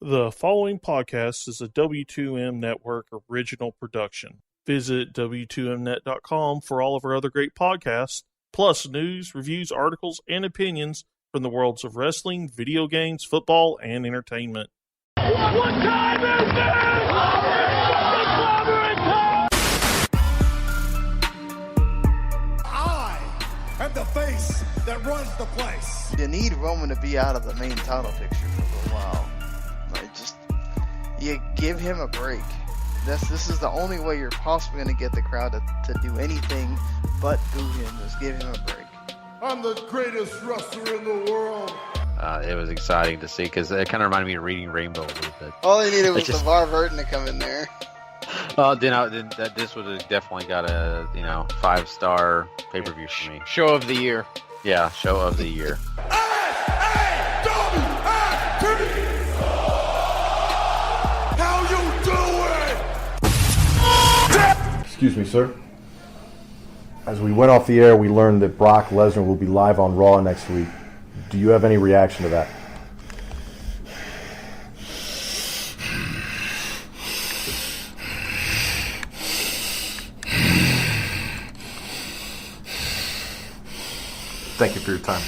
The following podcast is a W2M Network original production. Visit W2Mnet.com for all of our other great podcasts, plus news, reviews, articles, and opinions from the worlds of wrestling, video games, football, and entertainment. What time is it? I am the face that runs the place. You need Roman to be out of the main title picture for a little while. Like, just, you give him a break. This is the only way you're possibly going to get the crowd to do anything but boo him, is give him a break. I'm the greatest wrestler in the world. It was exciting to see because it kind of reminded me of Reading Rainbow a little bit. All he needed was LeVar Burton to come in there. This would have definitely got a 5-star pay-per-view for me. Show of the year. Yeah, show of the year. How you doing? Excuse me, sir. As we went off the air, we learned that Brock Lesnar will be live on Raw next week. Do you have any reaction to that? Thank you for your time.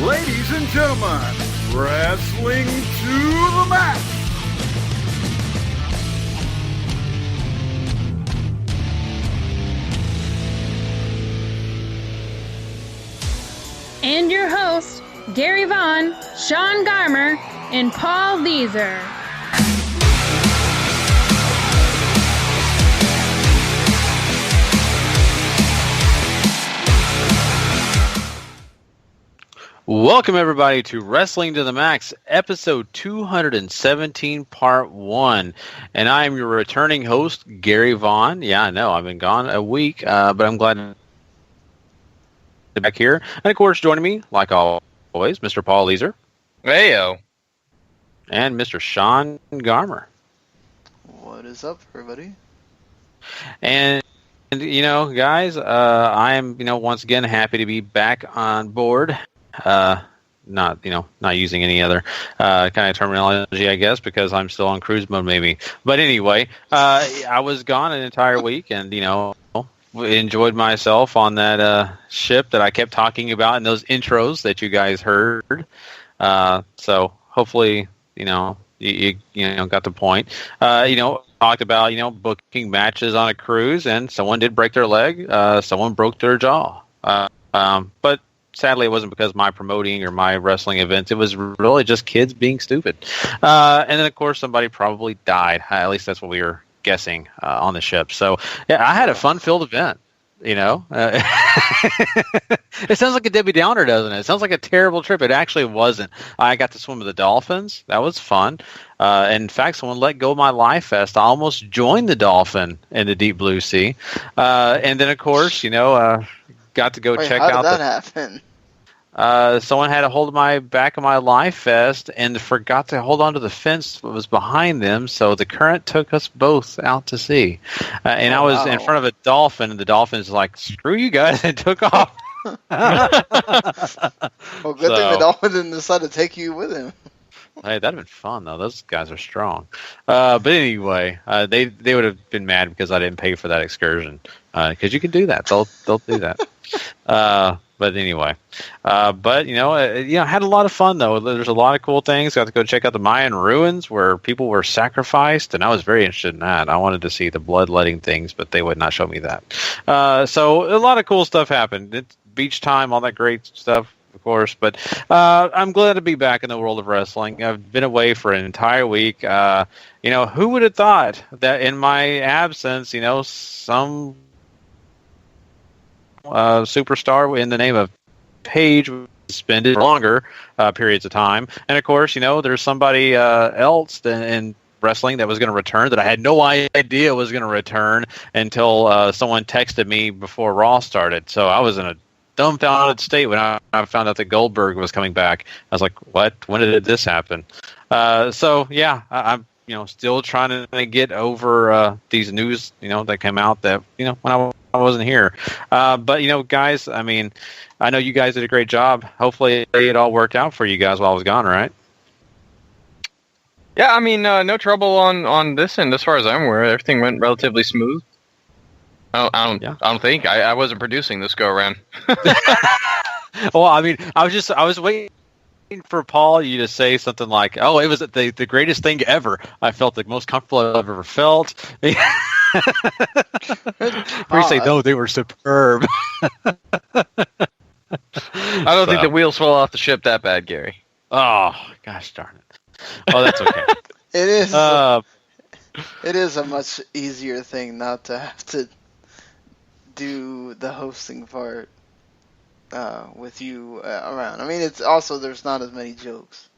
Ladies and gentlemen, wrestling to the max. And your hosts, Gary Vaughn, Sean Garmer, and Paul Leeser. Welcome, everybody, to Wrestling to the Max, episode 217, part 1. And I am your returning host, Gary Vaughn. Yeah, I know, I've been gone a week, but I'm glad to be back here. And, of course, joining me, like always, Mr. Paul Leeser. Heyo. And Mr. Sean Garmer. What is up, everybody? And guys, I am, once again happy to be back on board. Not using any other kind of terminology, I guess, because I'm still on cruise mode, maybe. But anyway, I was gone an entire week, and enjoyed myself on that ship that I kept talking about in those intros that you guys heard. So hopefully, you got the point. Talked about booking matches on a cruise, and someone did break their leg. Someone broke their jaw. But sadly, it wasn't because of my promoting or my wrestling events. It was really just kids being stupid. And then, of course, somebody probably died. At least that's what we were guessing on the ship. So, yeah, I had a fun-filled event. It sounds like a Debbie Downer, doesn't it? It sounds like a terrible trip. It actually wasn't. I got to swim with the dolphins. That was fun. In fact, someone let go of my life vest. I almost joined the dolphin in the deep blue sea. And then, of course, got to go check out. How did that happen? Someone had a hold of my back of my life vest and forgot to hold on to the fence that was behind them, so the current took us both out to sea. And I was in front of a dolphin, and the dolphin's like, "Screw you guys," and took off. Well, good thing the dolphin didn't decide to take you with him. Hey, that'd have been fun though. Those guys are strong. But anyway, they would have been mad because I didn't pay for that excursion. Because you can do that. They'll do that. But anyway, I had a lot of fun though. There's a lot of cool things. Got to go check out the Mayan ruins where people were sacrificed, and I was very interested in that. I wanted to see the bloodletting things, but they would not show me that. So a lot of cool stuff happened. It's beach time, all that great stuff, of course. But I'm glad to be back in the world of wrestling. I've been away for an entire week. Who would have thought that in my absence, some superstar in the name of Paige was suspended for longer periods of time. And of course, there's somebody else in wrestling that was going to return that I had no idea was going to return until someone texted me before Raw started. So I was in a dumbfounded state when I found out that Goldberg was coming back. I was like, what? When did this happen? I'm still trying to get over these news, that came out that, when I wasn't here. But, guys, I mean, I know you guys did a great job. Hopefully it all worked out for you guys while I was gone, right? Yeah, I mean, no trouble on this end as far as I'm aware. Everything went relatively smooth. I don't think. I wasn't producing this go around. Well, I mean, I was waiting for Paul, you to say something like, "Oh, it was the greatest thing ever. I felt the most comfortable I've ever felt." Or you say, "No, they were superb." I don't think the wheels fell off the ship that bad, Gary. Oh, gosh darn it. Oh, that's okay. It is. It is a much easier thing not to have to do the hosting part with you around. I mean, it's also there's not as many jokes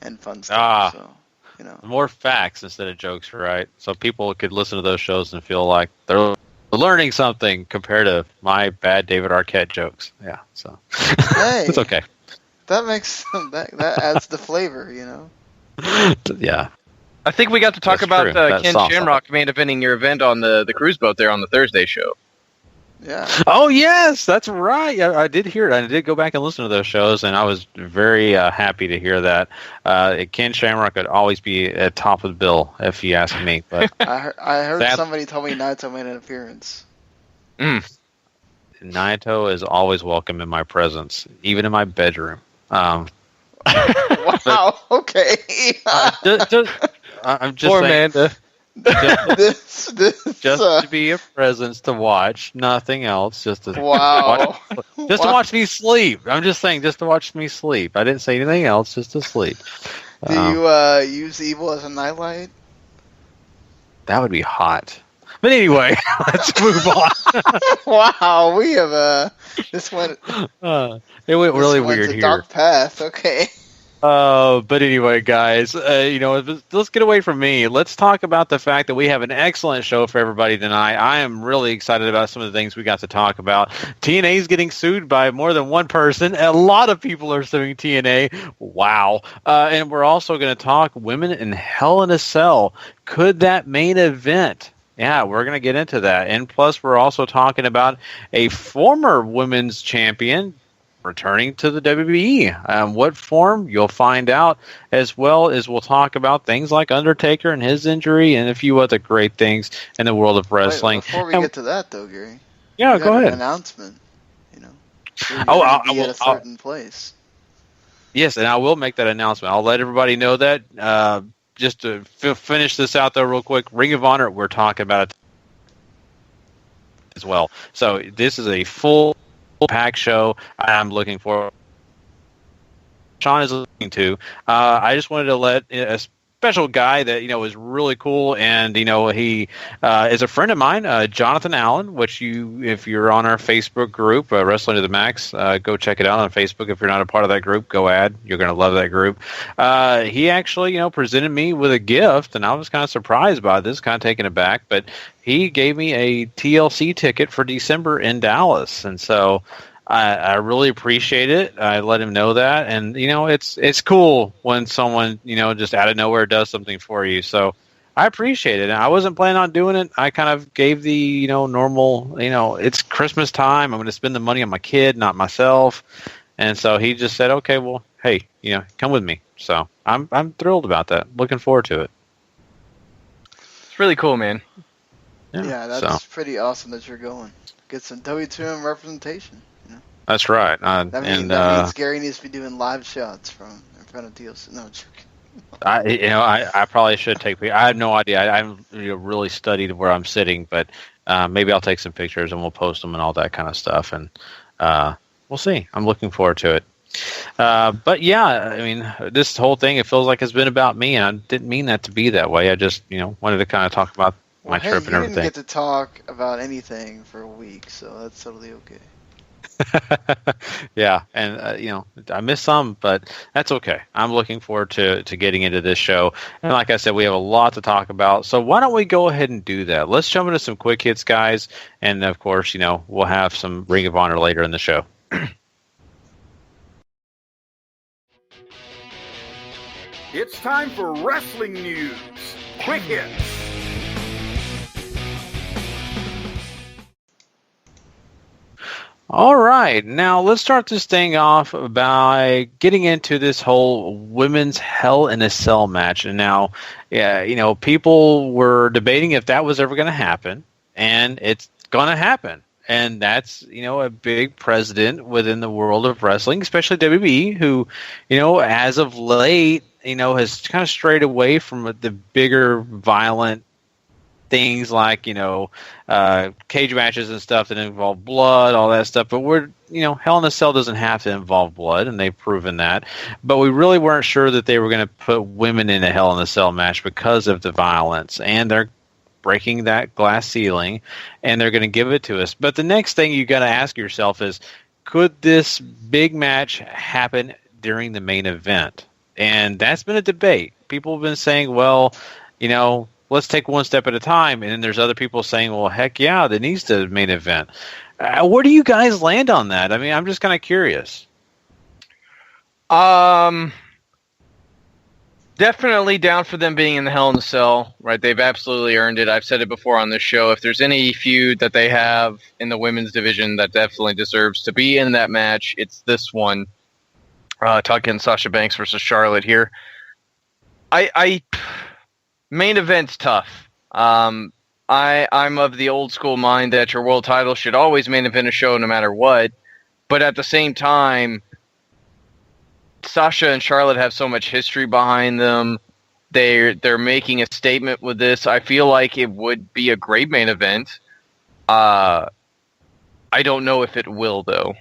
and fun stuff. So, more facts instead of jokes, right? So people could listen to those shows and feel like they're learning something compared to my bad David Arquette jokes. Yeah, so hey, it's okay. That makes that adds the flavor, Yeah. I think we got to talk about Ken Shamrock main eventing your event on the cruise boat there on the Thursday show. Yeah. Oh, yes, that's right. I did hear it. I did go back and listen to those shows, and I was very happy to hear that. Ken Shamrock could always be at top of the bill, if you ask me. But I heard somebody told me Naito made an appearance. Naito is always welcome in my presence, even in my bedroom. Wow. Okay. I'm just Poor saying. Amanda. Just to be a presence to watch, nothing else. Just to watch me sleep. I'm just saying, just to watch me sleep. I didn't say anything else, just to sleep. Do you use Evil as a nightlight? That would be hot. But anyway, let's move on. Wow, we have this went. It went really weird here. Dark path. Okay. But anyway, guys, let's get away from me. Let's talk about the fact that we have an excellent show for everybody tonight. I am really excited about some of the things we got to talk about. TNA is getting sued by more than one person. A lot of people are suing TNA. Wow. And we're also going to talk Women in Hell in a Cell. Could that main event? Yeah, we're going to get into that. And plus, we're also talking about a former women's champion returning to the WWE. What form? You'll find out, as well as we'll talk about things like Undertaker and his injury and a few other great things in the world of wrestling. Wait, before we get to that, though, Gary. Yeah, go ahead. An announcement. I'll be at a certain place. Yes, and I will make that announcement. I'll let everybody know that. Just to finish this out, though, real quick, Ring of Honor, we're talking about it as well. So this is a full pack show. I'm looking for. Sean is looking to. I just wanted to let a special guy that is really cool, and he is a friend of mine, Jonathan Allen. Which if you're on our Facebook group, Wrestling to the Max, go check it out on Facebook. If you're not a part of that group, go add. You're going to love that group. He actually presented me with a gift, and I was kind of surprised by this, kind of taken aback, but he gave me a TLC ticket for December in Dallas, and so I really appreciate it. I let him know that, and it's cool when someone just out of nowhere does something for you. So I appreciate it. And I wasn't planning on doing it. I kind of gave the normal. It's Christmas time. I'm going to spend the money on my kid, not myself. And so he just said, "Okay, well, hey, come with me." So I'm thrilled about that. Looking forward to it. It's really cool, man. Yeah, that's pretty awesome that you're going. Get some W2M representation. That's right. That means Gary needs to be doing live shots from in front of TLC. No, I'm joking. I probably should take. I have no idea. I haven't really studied where I'm sitting, but maybe I'll take some pictures and we'll post them and all that kind of stuff. And we'll see. I'm looking forward to it. But yeah, I mean, this whole thing, it feels like it's been about me, and I didn't mean that to be that way. I just wanted to kind of talk about my trip and everything. You didn't get to talk about anything for a week, so that's totally okay. Yeah, and I missed some, but that's okay. I'm looking forward to getting into this show, and like I said, we have a lot to talk about. So why don't we go ahead and do that? Let's jump into some quick hits, guys, and of course, we'll have some Ring of Honor later in the show. It's time for wrestling news. Quick hits. All right, now let's start this thing off by getting into this whole women's Hell in a Cell match. And now, people were debating if that was ever going to happen, and it's going to happen. And that's, a big precedent within the world of wrestling, especially WWE, who, as of late, has kind of strayed away from the bigger, violent things like, cage matches and stuff that involve blood, all that stuff. But Hell in a Cell doesn't have to involve blood, and they've proven that. But we really weren't sure that they were going to put women in a Hell in a Cell match because of the violence. And they're breaking that glass ceiling, and they're going to give it to us. But the next thing you got to ask yourself is, could this big match happen during the main event? And that's been a debate. People have been saying, well, let's take one step at a time. And then there's other people saying, well, heck yeah, that needs to main event. Where do you guys land on that? I mean, I'm just kind of curious. Definitely down for them being in the Hell in a Cell, right? They've absolutely earned it. I've said it before on this show. If there's any feud that they have in the women's division that definitely deserves to be in that match, it's this one. Talking Sasha Banks versus Charlotte here. Main event's tough. I'm of the old school mind that your world title should always main event a show no matter what. But at the same time, Sasha and Charlotte have so much history behind them. They're making a statement with this. I feel like it would be a great main event. I don't know if it will though,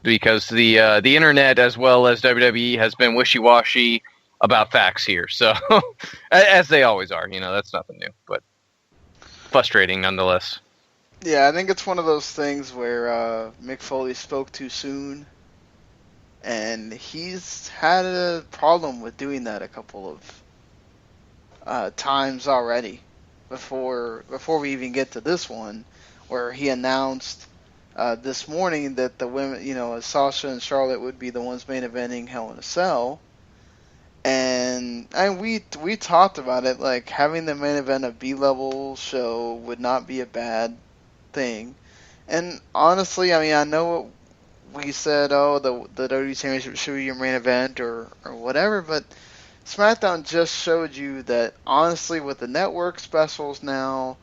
because the internet as well as WWE has been wishy-washy about facts here. So as they always are, that's nothing new, but frustrating nonetheless. Yeah, I think it's one of those things where Mick Foley spoke too soon. And he's had a problem with doing that a couple of times already before we even get to this one, where he announced this morning that the women, Sasha and Charlotte would be the ones main eventing Hell in a Cell. And we talked about it, like having the main event a B-level show would not be a bad thing. And honestly, I mean, I know we said, the WWE Championship should be your main event or whatever, but SmackDown just showed you that, honestly, with the network specials now,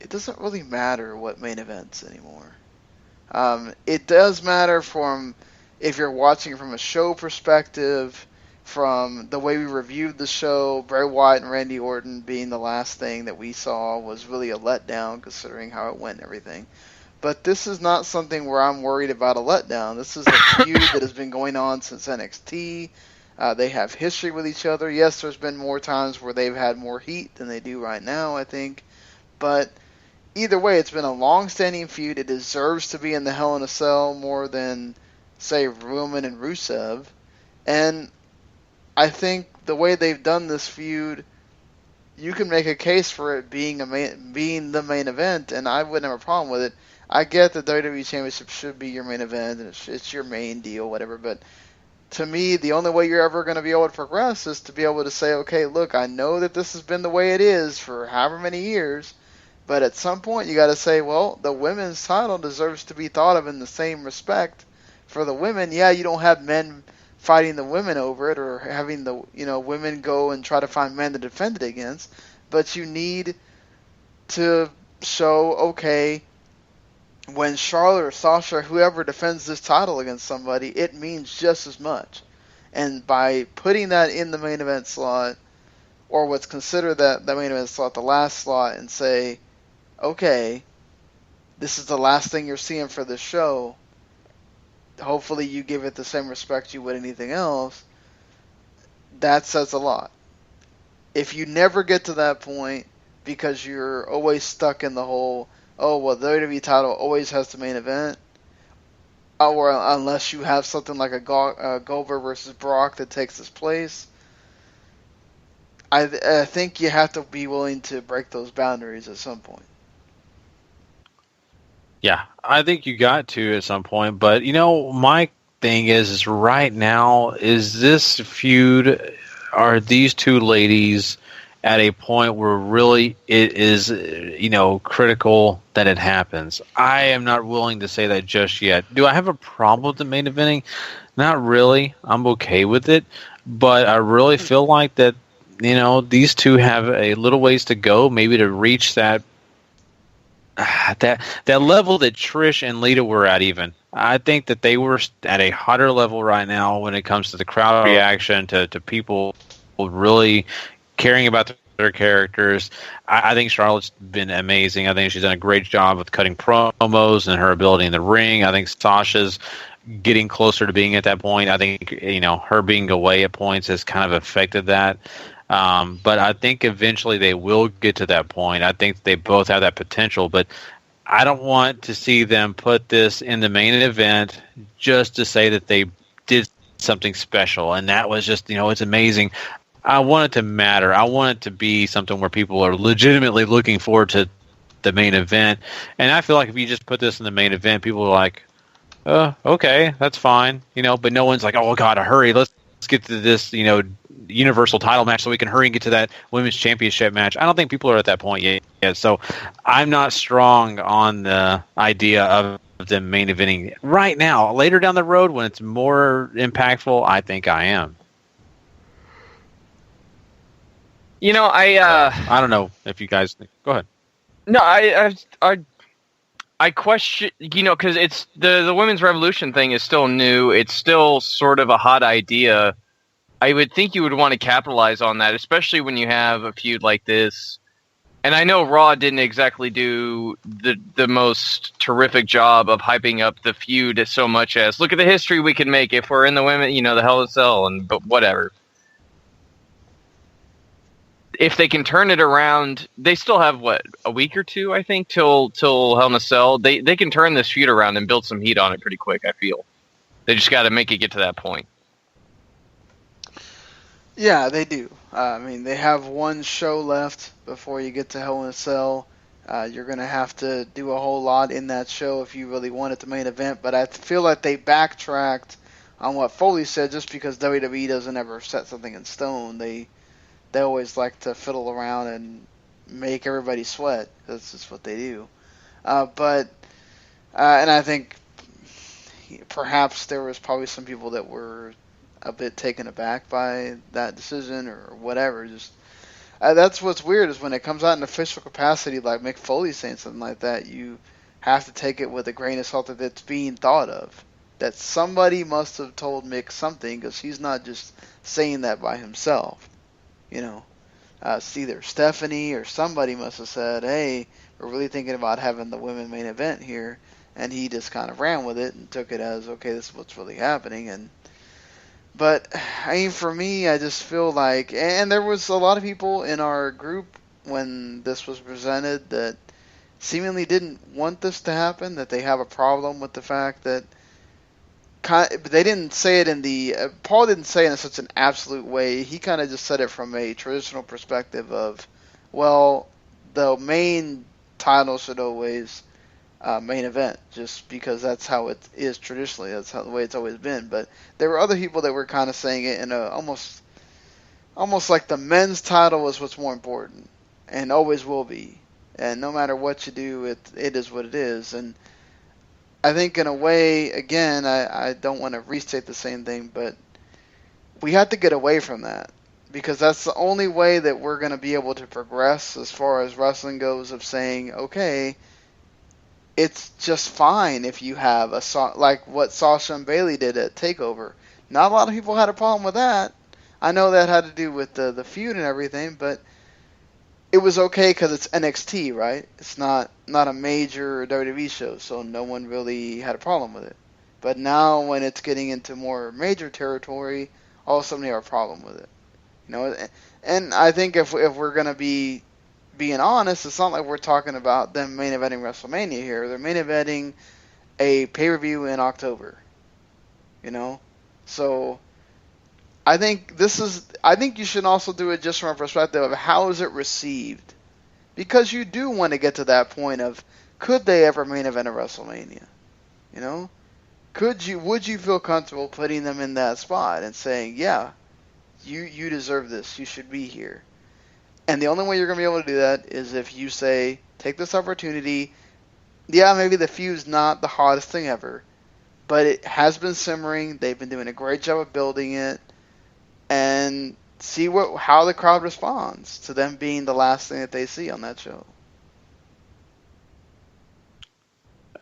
it doesn't really matter what main events anymore. It does matter from, if you're watching from a show perspective, from the way we reviewed the show, Bray Wyatt and Randy Orton being the last thing that we saw was really a letdown considering how it went and everything. But this is not something where I'm worried about a letdown. This is a feud that has been going on since NXT. They have history with each other. Yes, there's been more times where they've had more heat than they do right now, I think. But either way, it's been a long-standing feud. It deserves to be in the Hell in a Cell more than, say, Roman and Rusev. And I think the way they've done this feud, you can make a case for it being the main event, and I wouldn't have a problem with it. I get the WWE Championship should be your main event, and it's your main deal, whatever, but to me, the only way you're ever going to be able to progress is to be able to say, okay, look, I know that this has been the way it is for however many years, but at some point you got to say, well, the women's title deserves to be thought of in the same respect for the women. Yeah, you don't have men fighting the women over it or having the women go and try to find men to defend it against, but you need to show, okay, when Charlotte or Sasha, whoever defends this title against somebody, it means just as much. And by putting that in the main event slot, or what's considered the main event slot, the last slot, and say, okay, this is the last thing you're seeing for this show, hopefully you give it the same respect you would anything else, that says a lot. If you never get to that point because you're always stuck in the whole, oh, well, the WWE title always has the main event, or unless you have something like a Goldberg versus Brock that takes its place, I think you have to be willing to break those boundaries at some point. Yeah, I think you got to at some point, but my thing is right now, is this feud, are these two ladies at a point where really it is, critical that it happens. I am not willing to say that just yet. Do I have a problem with the main eventing? Not really. I'm okay with it, but I really feel like that, these two have a little ways to go, maybe to reach that level that Trish and Lita were at. Even I think that they were at a hotter level right now when it comes to the crowd reaction, to people really caring about their characters. I think Charlotte's been amazing. I think she's done a great job with cutting promos and her ability in the ring. I think Sasha's getting closer to being at that point. I think, her being away at points has kind of affected that. But I think eventually they will get to that point. I think they both have that potential, but I don't want to see them put this in the main event just to say that they did something special. And that was just, it's amazing. I want it to matter. I want it to be something where people are legitimately looking forward to the main event. And I feel like if you just put this in the main event, people are like, okay, that's fine. But no one's like, oh, God, hurry. Let's get to this, universal title match so we can hurry and get to that women's championship match. I don't think people are at that point yet. So I'm not strong on the idea of the main eventing right now. Later down the road, when it's more impactful, I think I am. I don't know if you guys think. Go ahead. No, I question, because it's the women's revolution thing is still new. It's still sort of a hot idea. I would think you would want to capitalize on that, especially when you have a feud like this. And I know Raw didn't exactly do the most terrific job of hyping up the feud so much as, look at the history we can make if we're in the women, the Hell in a Cell, but whatever. If they can turn it around, they still have, a week or two, I think, till Hell in a Cell. They can turn this feud around and build some heat on it pretty quick, I feel. They just got to make it get to that point. Yeah, they do. They have one show left before you get to Hell in a Cell. You're going to have to do a whole lot in that show if you really want it the main event. But I feel like they backtracked on what Foley said just because WWE doesn't ever set something in stone. They always like to fiddle around and make everybody sweat. That's just what they do. And I think perhaps there was probably some people that were a bit taken aback by that decision or whatever. Just that's what's weird is when it comes out in official capacity, like Mick Foley saying something like that, you have to take it with a grain of salt that it's being thought of. That somebody must have told Mick something because he's not just saying that by himself. It's either Stephanie or somebody must have said, hey, we're really thinking about having the women main event here. And he just kind of ran with it and took it as, okay, this is what's really happening. But for me, I just feel like, and there was a lot of people in our group when this was presented that seemingly didn't want this to happen, that they have a problem with the fact that they didn't say it in Paul didn't say it in such an absolute way. He kind of just said it from a traditional perspective of, well, the main title should always main event, just because that's how it is traditionally. That's the way it's always been. But there were other people that were kind of saying it in a almost like the men's title is what's more important and always will be. And no matter what you do, it is what it is. And I think in a way, again, I don't want to restate the same thing, but we have to get away from that because that's the only way that we're going to be able to progress as far as wrestling goes, of saying, okay, it's just fine if you have like what Sasha and Bayley did at TakeOver. Not a lot of people had a problem with that. I know that had to do with the feud and everything, but it was okay because it's NXT, right? It's not a major WWE show, so no one really had a problem with it. But now when it's getting into more major territory, all of a sudden they have a problem with it. And I think if we're going to be being honest, it's not like we're talking about them main eventing WrestleMania here. They're main eventing a pay-per-view in October. So I think you should also do it just from a perspective of how is it received, because you do want to get to that point of, could they ever main event a WrestleMania? Would you feel comfortable putting them in that spot and saying, yeah, you deserve this, you should be here? And the only way you're going to be able to do that is if you say, take this opportunity. Yeah, maybe the feud's not the hottest thing ever, but it has been simmering. They've been doing a great job of building it, and see how the crowd responds to them being the last thing that they see on that show.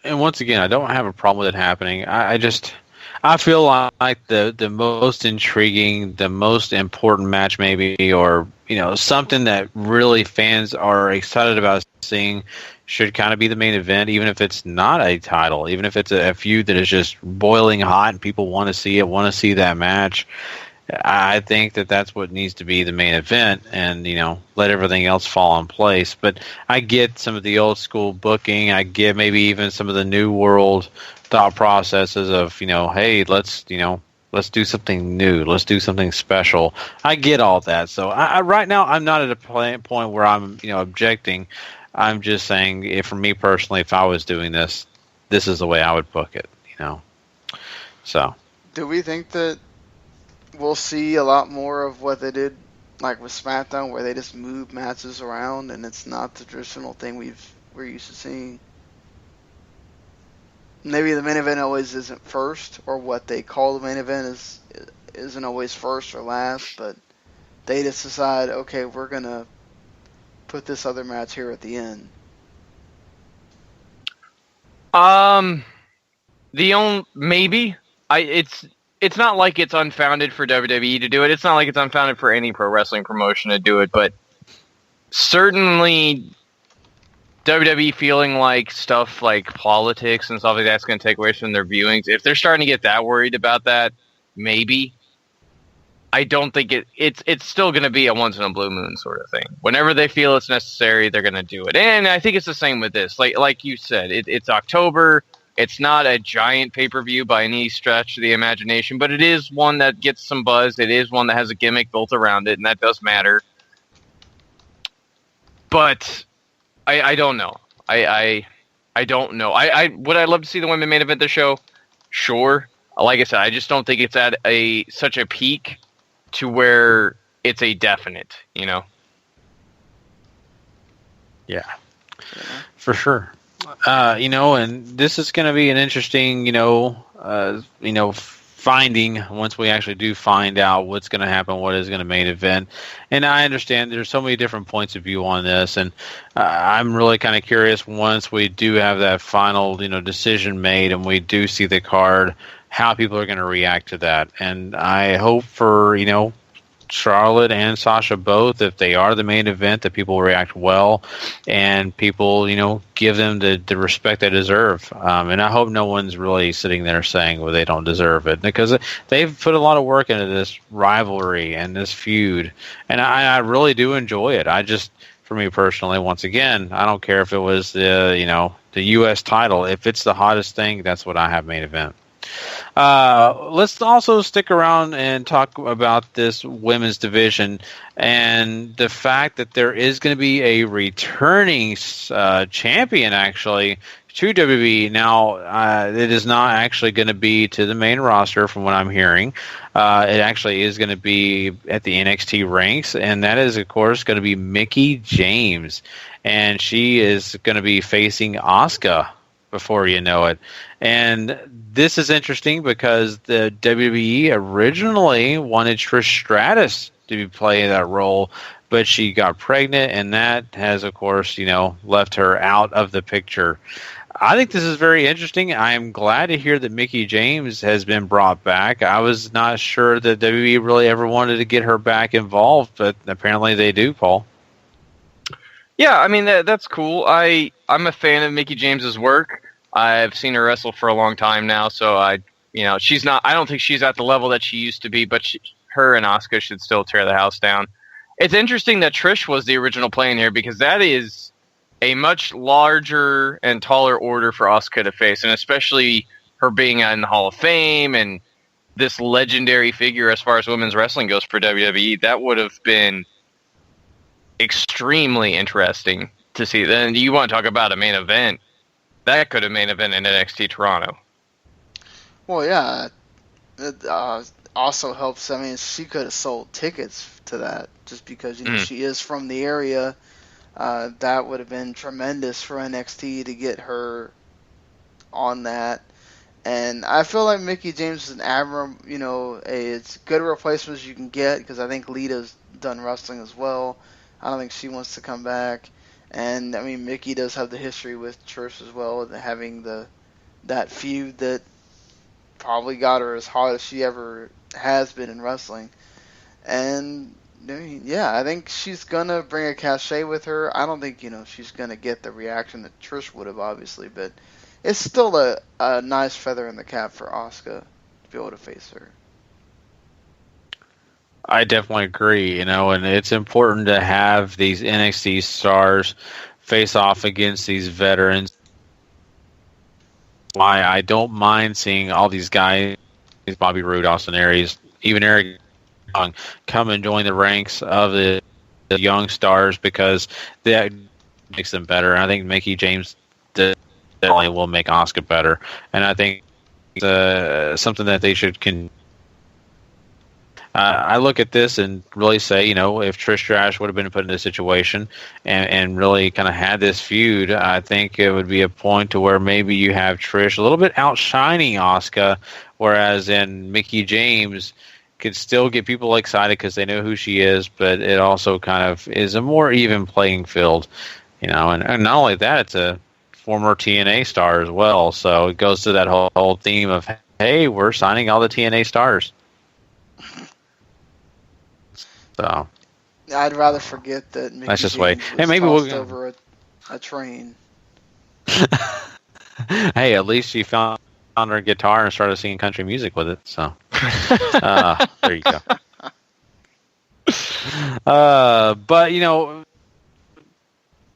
And once again, I don't have a problem with it happening. I feel like the most intriguing, the most important match maybe, or something that really fans are excited about seeing should kind of be the main event, even if it's not a title, even if it's a feud that is just boiling hot and people want to see it, want to see that match. I think that's what needs to be the main event, and let everything else fall in place. But I get some of the old school booking. I get maybe even some of the new world thought processes of hey, let's do something new, let's do something special. I get all that. So I right now I'm not at a point where I'm objecting. I'm just saying, for me personally, if I was doing this is the way I would book it. So do we think that we'll see a lot more of what they did, like with SmackDown, where they just move matches around and it's not the traditional thing we're used to seeing? Maybe the main event always isn't first, or what they call the main event isn't always first or last, but they just decide, okay, we're gonna put this other match here at the end. Maybe it's not like it's unfounded for WWE to do it. It's not like it's unfounded for any pro wrestling promotion to do it, but certainly WWE feeling like stuff like politics and stuff like that's going to take away from their viewings. If they're starting to get that worried about that, maybe. I don't think it's still going to be a once in a blue moon sort of thing. Whenever they feel it's necessary, they're going to do it. And I think it's the same with this. Like you said, it's October. It's not a giant pay-per-view by any stretch of the imagination, but it is one that gets some buzz. It is one that has a gimmick built around it, and that does matter. But I don't know. I don't know. Would I love to see the women main event this show? Sure. Like I said, I just don't think it's at such a peak to where it's a definite, Yeah. For sure. And this is going to be an interesting, finding once we actually do find out what's going to happen, what is going to main event. And I understand there's so many different points of view on this, and I'm really kind of curious once we do have that final, decision made and we do see the card, how people are going to react to that. And I hope for, Charlotte and Sasha both, if they are the main event, that people react well and people, give them the respect they deserve. And I hope no one's really sitting there saying, well, they don't deserve it, because they've put a lot of work into this rivalry and this feud. And I really do enjoy it. For me personally, once again, I don't care if it was the U.S. title. If it's the hottest thing, that's what I have main event. Let's also stick around and talk about this women's division and the fact that there is going to be a returning champion, actually, to WWE. Now, it is not actually going to be to the main roster, from what I'm hearing. It actually is going to be at the NXT ranks, and that is, of course, going to be Mickie James. And she is going to be facing Asuka before you know it. And this is interesting because the WWE originally wanted Trish Stratus to be playing that role, but she got pregnant, and that has, of course, left her out of the picture. I think this is very interesting. I am glad to hear that Mickie James has been brought back. I was not sure that WWE really ever wanted to get her back involved, but apparently they do, Paul. Yeah, I mean, that's cool. I'm a fan of Mickie James's work. I've seen her wrestle for a long time now, so she's not. I don't think she's at the level that she used to be, but her and Asuka should still tear the house down. It's interesting that Trish was the original play in here, because that is a much larger and taller order for Asuka to face, and especially her being in the Hall of Fame and this legendary figure as far as women's wrestling goes for WWE. That would have been extremely interesting to see. Then you want to talk about a main event. That could have main event in NXT Toronto. Well, yeah. also helps. I mean, she could have sold tickets to that just because she is from the area. That would have been tremendous for NXT to get her on that. And I feel like Mickie James is an admirable, it's good replacement as you can get because I think Lita's done wrestling as well. I don't think she wants to come back. And I mean, Mickie does have the history with Trish as well, having that feud that probably got her as hot as she ever has been in wrestling. And I mean, yeah, I think she's gonna bring a cachet with her. I don't think she's gonna get the reaction that Trish would have, obviously, but it's still a nice feather in the cap for Asuka to be able to face her. I definitely agree, and it's important to have these NXT stars face off against these veterans. Why I don't mind seeing all these guys, Bobby Roode, Austin Aries, even Eric Young, come and join the ranks of the young stars because that makes them better. And I think Mickie James definitely will make Asuka better, and I think something that they should I look at this and really say, if Trish Stratus would have been put in this situation and really kind of had this feud, I think it would be a point to where maybe you have Trish a little bit outshining Asuka, whereas in Mickie James could still get people excited because they know who she is, but it also kind of is a more even playing field, and not only that, it's a former TNA star as well, so it goes to that whole theme of, hey, we're signing all the TNA stars. So I'd rather forget that Mickie let's just James wait. was Hey, maybe tossed over a train. Hey, at least she found her guitar and started singing country music with it. So there you go. But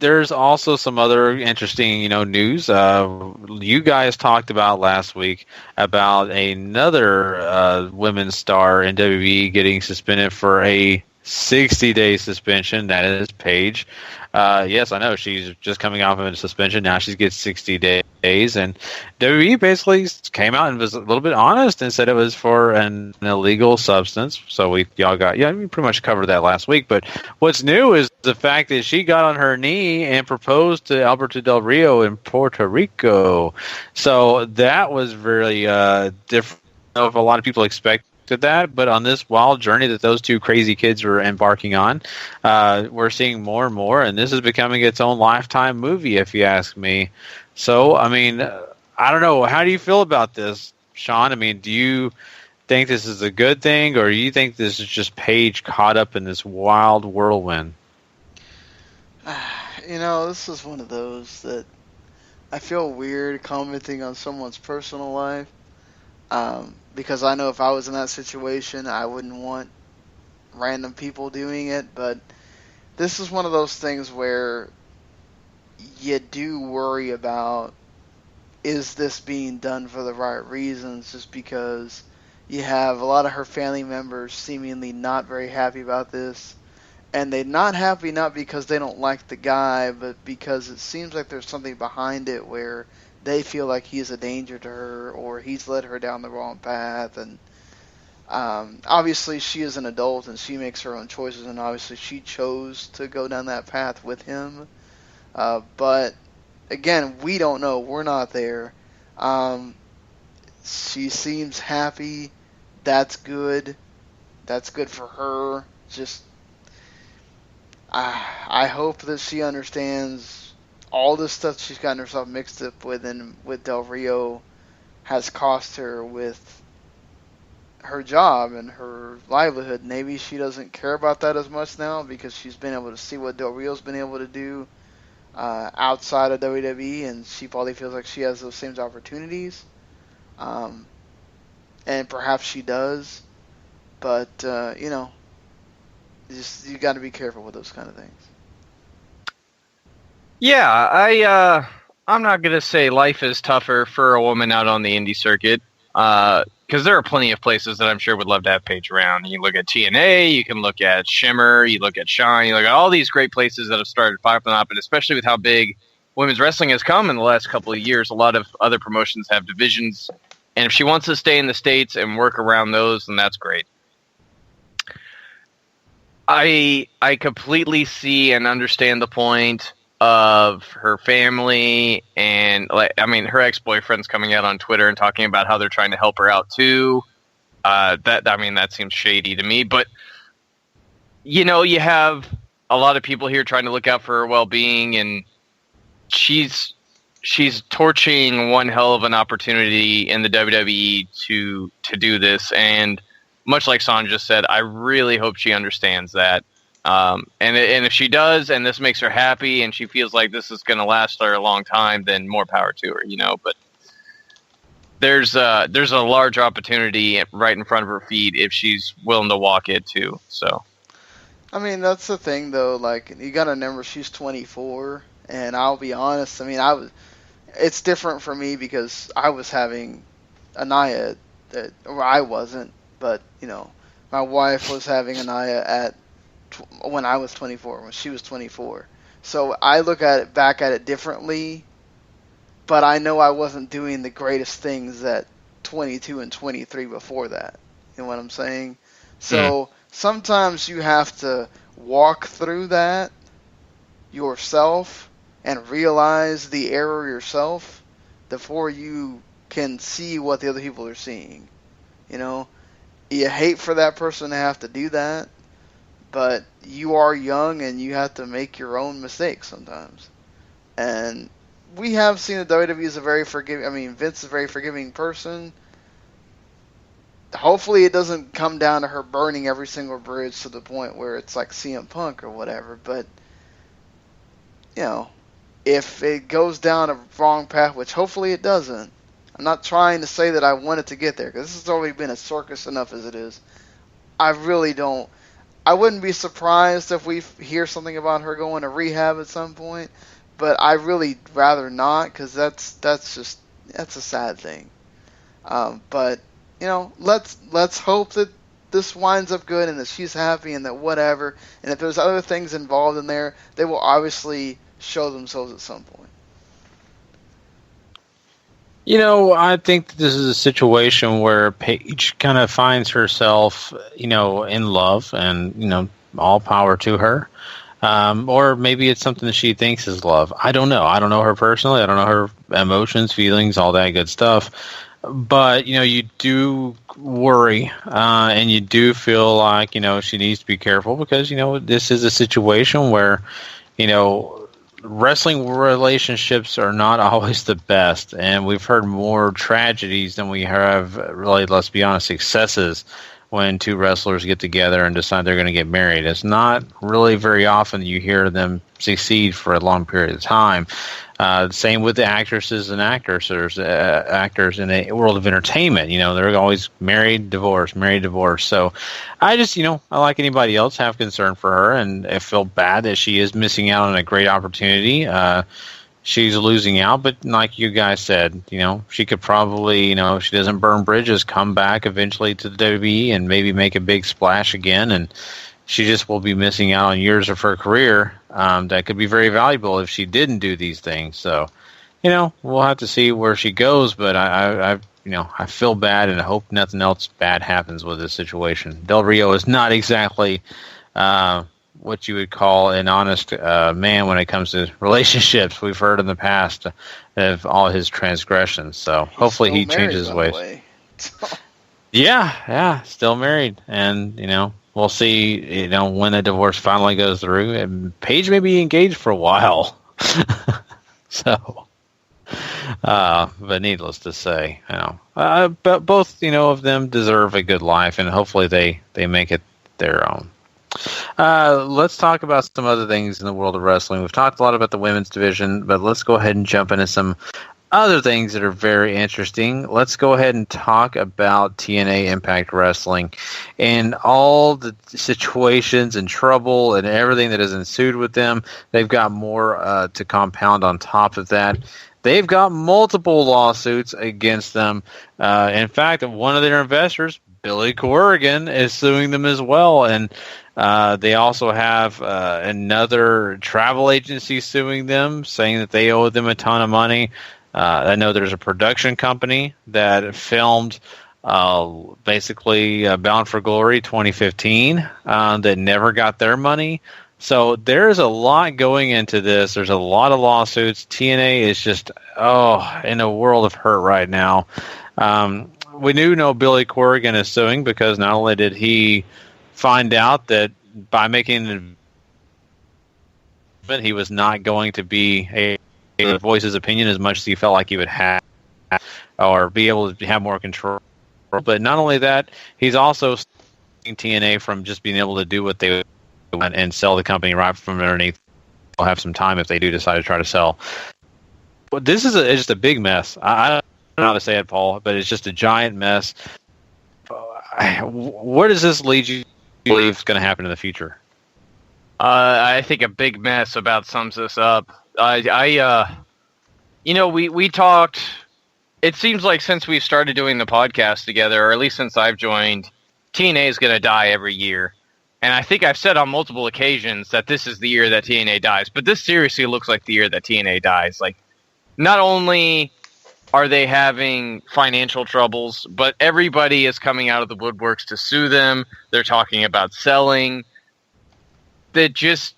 there's also some other interesting news. You guys talked about last week about another women's star in WWE getting suspended for a 60-day suspension. That is Paige. Yes, I know she's just coming off of a suspension. Now she gets 60 days, and WWE basically came out and was a little bit honest and said it was for an illegal substance. So we pretty much covered that last week. But what's new is the fact that she got on her knee and proposed to Alberto Del Rio in Puerto Rico. So that was really different. I don't know if a lot of people expected that, but on this wild journey that those two crazy kids are embarking on, we're seeing more and more, and this is becoming its own Lifetime movie, if you ask me. So, I mean, I don't know. How do you feel about this, Sean? I mean, do you think this is a good thing, or do you think this is just Paige caught up in this wild whirlwind? This is one of those that I feel weird commenting on someone's personal life. Because I know if I was in that situation, I wouldn't want random people doing it. But this is one of those things where you do worry about, is this being done for the right reasons? Just because you have a lot of her family members seemingly not very happy about this. And they're not happy not because they don't like the guy, but because it seems like there's something behind it where they feel like he's a danger to her or he's led her down the wrong path. And obviously she is an adult and she makes her own choices, and obviously she chose to go down that path with him. But again, we don't know. We're not there. She seems happy. That's good. That's good for her. Just I hope that she understands all the stuff she's gotten herself mixed up with, and with Del Rio has cost her with her job and her livelihood. Maybe she doesn't care about that as much now because she's been able to see what Del Rio's been able to do outside of WWE, and she probably feels like she has those same opportunities. And perhaps she does, but you got to be careful with those kind of things. Yeah, I'm not going to say life is tougher for a woman out on the indie circuit, because there are plenty of places that I'm sure would love to have Paige around. You look at TNA, you can look at Shimmer, you look at Shine, you look at all these great places that have started popping up, and especially with how big women's wrestling has come in the last couple of years, a lot of other promotions have divisions And if she wants to stay in the States and work around those, then that's great. I completely see and understand the point of her family, and her ex-boyfriend's coming out on Twitter and talking about how they're trying to help her out too. That seems shady to me, but you have a lot of people here trying to look out for her well-being, and she's torching one hell of an opportunity in the WWE to do this. And much like Son just said, I really hope she understands that. And if she does, and this makes her happy, and she feels like this is going to last her a long time, then more power to her, But there's a large opportunity right in front of her feet if she's willing to walk it too. So, I mean, that's the thing though. Like, you got to remember she's 24, and I'll be honest. I mean, it's different for me because I was having Anaya, or I wasn't, but my wife was having Anaya when I was 24, when she was 24. So I look back at it differently, but I know I wasn't doing the greatest things at 22 and 23 before that. You know what I'm saying? So sometimes you have to walk through that yourself and realize the error yourself before you can see what the other people are seeing. You hate for that person to have to do that, but you are young and you have to make your own mistakes sometimes. And we have seen that WWE is Vince is a very forgiving person. Hopefully it doesn't come down to her burning every single bridge to the point where it's like CM Punk or whatever, but if it goes down a wrong path, which hopefully it doesn't, I'm not trying to say that I want it to get there, because this has already been a circus enough as it is. I really don't. I wouldn't be surprised if we hear something about her going to rehab at some point, but I really rather not, because that's a sad thing. But let's hope that this winds up good and that she's happy and that whatever. And if there's other things involved in there, they will obviously show themselves at some point. I think that this is a situation where Paige kind of finds herself, in love, and, all power to her. Or maybe it's something that she thinks is love. I don't know. I don't know her personally. I don't know her emotions, feelings, all that good stuff. But, you do worry, and you do feel like, she needs to be careful because, this is a situation where, wrestling relationships are not always the best, and we've heard more tragedies than we have, really, let's be honest, successes when two wrestlers get together and decide they're going to get married. It's not really very often you hear them succeed for a long period of time. Same with the actresses and actors in the world of entertainment. They're always married, divorced. So I just, I like anybody else, have concern for her, and I feel bad that she is missing out on a great opportunity. She's losing out, but like you guys said, she could probably, if she doesn't burn bridges, come back eventually to the WWE and maybe make a big splash again, and she just will be missing out on years of her career that could be very valuable if she didn't do these things. So, we'll have to see where she goes, but I feel bad and I hope nothing else bad happens with this situation. Del Rio is not exactly what you would call an honest man when it comes to relationships. We've heard in the past of all his transgressions, so hopefully he changes his ways. Yeah, still married, and we'll see, when the divorce finally goes through. And Paige may be engaged for a while. So, but needless to say, but both, of them deserve a good life, and hopefully they make it their own. Let's talk about some other things in the world of wrestling. We've talked a lot about the women's division, but let's go ahead and jump into some other things that are very interesting. Let's go ahead and talk about TNA Impact Wrestling and all the situations and trouble and everything that has ensued with them. They've got more to compound on top of that. They've got multiple lawsuits against them. In fact, one of their investors, Billy Corrigan, is suing them as well. And they also have another travel agency suing them, saying that they owe them a ton of money. I know there's a production company that filmed basically Bound for Glory 2015 that never got their money. So there's a lot going into this. There's a lot of lawsuits. TNA is just, in a world of hurt right now. We know Billy Corrigan is suing because not only did he find out that by making an he was not going to be able to voice his opinion as much as he felt like he would have or be able to have more control. But not only that, he's also stopping TNA from just being able to do what they want and sell the company right from underneath. They'll have some time if they do decide to try to sell. But this is just a big mess. I don't know how to say it, Paul, but it's just a giant mess. Where does this lead you to believe is going to happen in the future? I think a big mess about sums this up. We talked. It seems like since we started doing the podcast together, or at least since I've joined, TNA is going to die every year. And I think I've said on multiple occasions that this is the year that TNA dies. But this seriously looks like the year that TNA dies. Like, not only are they having financial troubles, but everybody is coming out of the woodworks to sue them. They're talking about selling. That just,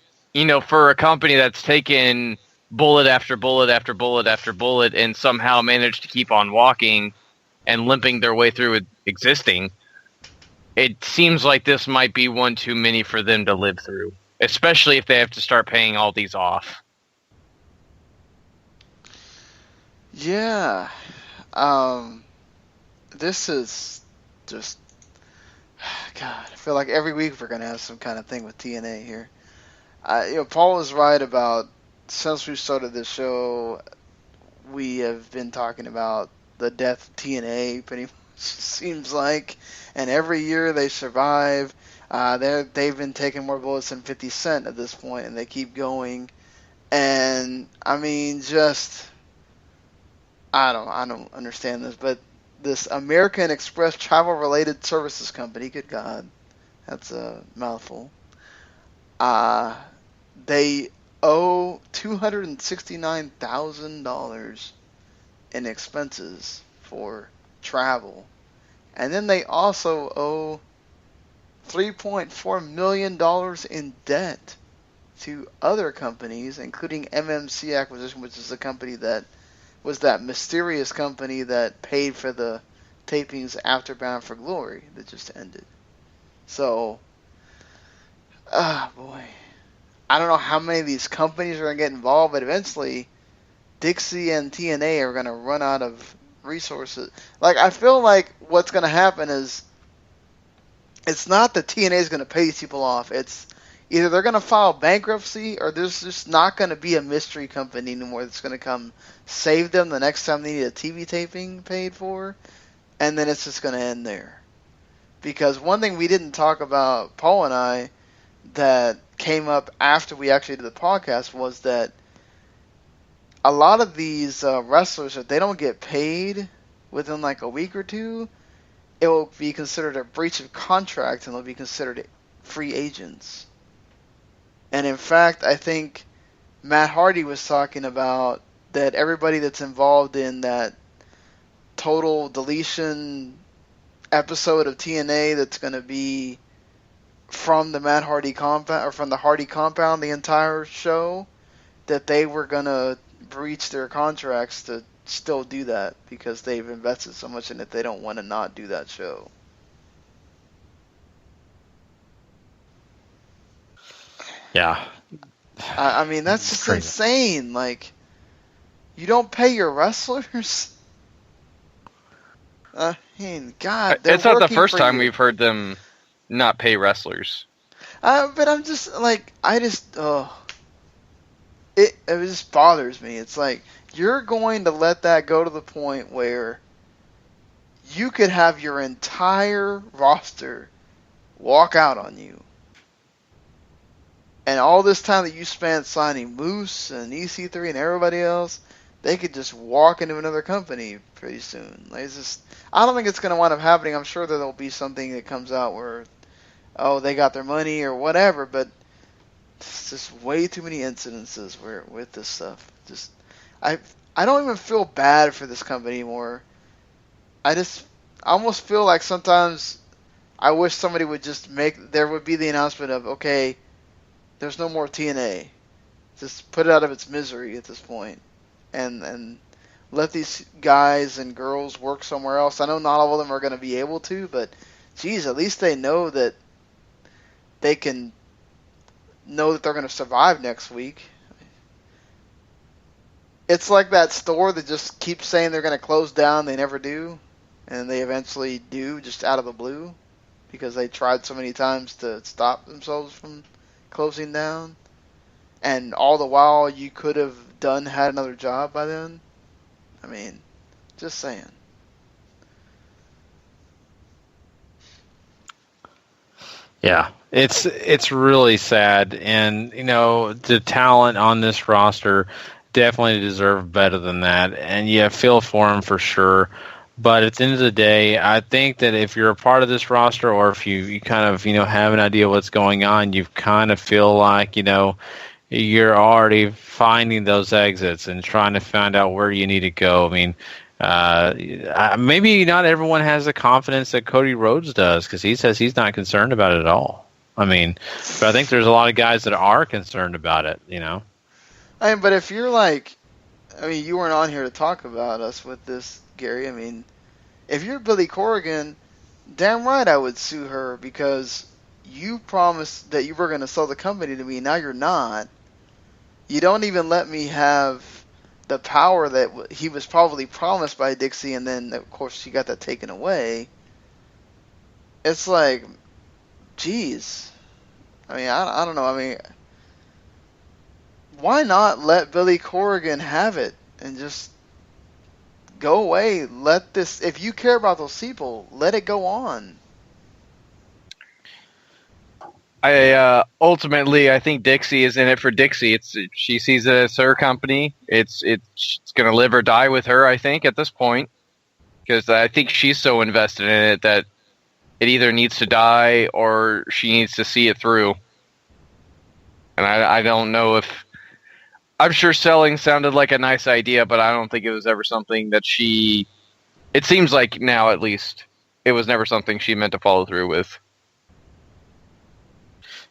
for a company that's taken bullet after bullet after bullet after bullet and somehow managed to keep on walking and limping their way through it existing, it seems like this might be one too many for them to live through, especially if they have to start paying all these off. Yeah. This is just... God, I feel like every week we're going to have some kind of thing with TNA here. Paul was right about, since we started this show, we have been talking about the death of TNA, pretty much seems like. And every year they survive. They've been taking more bullets than 50 Cent at this point, and they keep going. And, I mean, I don't understand this, but this American Express travel-related services company, good God, that's a mouthful. They owe $269,000 in expenses for travel. And then they also owe $3.4 million in debt to other companies, including MMC Acquisition, which is the company that was that mysterious company that paid for the tapings after Bound for Glory that just ended. So, boy. I don't know how many of these companies are going to get involved, but eventually Dixie and TNA are going to run out of resources. Like, I feel like what's going to happen is it's not that TNA is going to pay these people off. It's either they're going to file bankruptcy or there's just not going to be a mystery company anymore that's going to come save them the next time they need a TV taping paid for, and then it's just going to end there. Because one thing we didn't talk about, Paul and I, that came up after we actually did the podcast was that a lot of these wrestlers, if they don't get paid within like a week or two, it will be considered a breach of contract and they'll be considered free agents. And in fact, I think Matt Hardy was talking about that everybody that's involved in that total deletion episode of TNA that's going to be from the Matt Hardy compound, or from the Hardy compound, the entire show, that they were going to breach their contracts to still do that because they've invested so much in it they don't want to not do that show. Yeah. I mean, that's just insane. Like, you don't pay your wrestlers? I mean, God, it's not the first time we've heard them not pay wrestlers. But I'm just, like, it just bothers me. It's like, you're going to let that go to the point where you could have your entire roster walk out on you. And all this time that you spent signing Moose and EC3 and everybody else, they could just walk into another company pretty soon. Like, it's just, I don't think it's going to wind up happening. I'm sure that there'll be something that comes out where, oh, they got their money or whatever, but it's just way too many incidences where with this stuff. Just, I I don't even feel bad for this company anymore. I almost feel like sometimes I wish somebody would just there would be the announcement of, okay, there's no more TNA. Just put it out of its misery at this point. And let these guys and girls work somewhere else. I know not all of them are going to be able to, but geez, at least they know that they can know that they're going to survive next week. It's like that store that just keeps saying they're going to close down, they never do, and they eventually do just out of the blue because they tried so many times to stop themselves from closing down. And all the while you could have had another job by then. I mean, just saying. Yeah, it's really sad, and the talent on this roster definitely deserve better than that, and yeah, feel for them for sure. But at the end of the day, I think that if you're a part of this roster, or if you kind of have an idea what's going on, you kind of feel like you're already finding those exits and trying to find out where you need to go. I mean, maybe not everyone has the confidence that Cody Rhodes does, because he says he's not concerned about it at all. I mean, but I think there's a lot of guys that are concerned about it, I mean, but if you're like, you weren't on here to talk about us with this, Gary. I mean, if you're Billy Corrigan, damn right I would sue her, because you promised that you were going to sell the company to me. Now you're not. You don't even let me have the power that he was probably promised by Dixie, and then, of course, she got that taken away. It's like, geez. I don't know. Why not let Billy Corrigan have it and just go away? If you care about those people, let it go on. Ultimately, I think Dixie is in it for Dixie. She sees it as her company. It's going to live or die with her, I think, at this point, because I think she's so invested in it that it either needs to die or she needs to see it through. And I don't know if... I'm sure selling sounded like a nice idea, but I don't think it was ever something that she... It seems like now, at least, it was never something she meant to follow through with.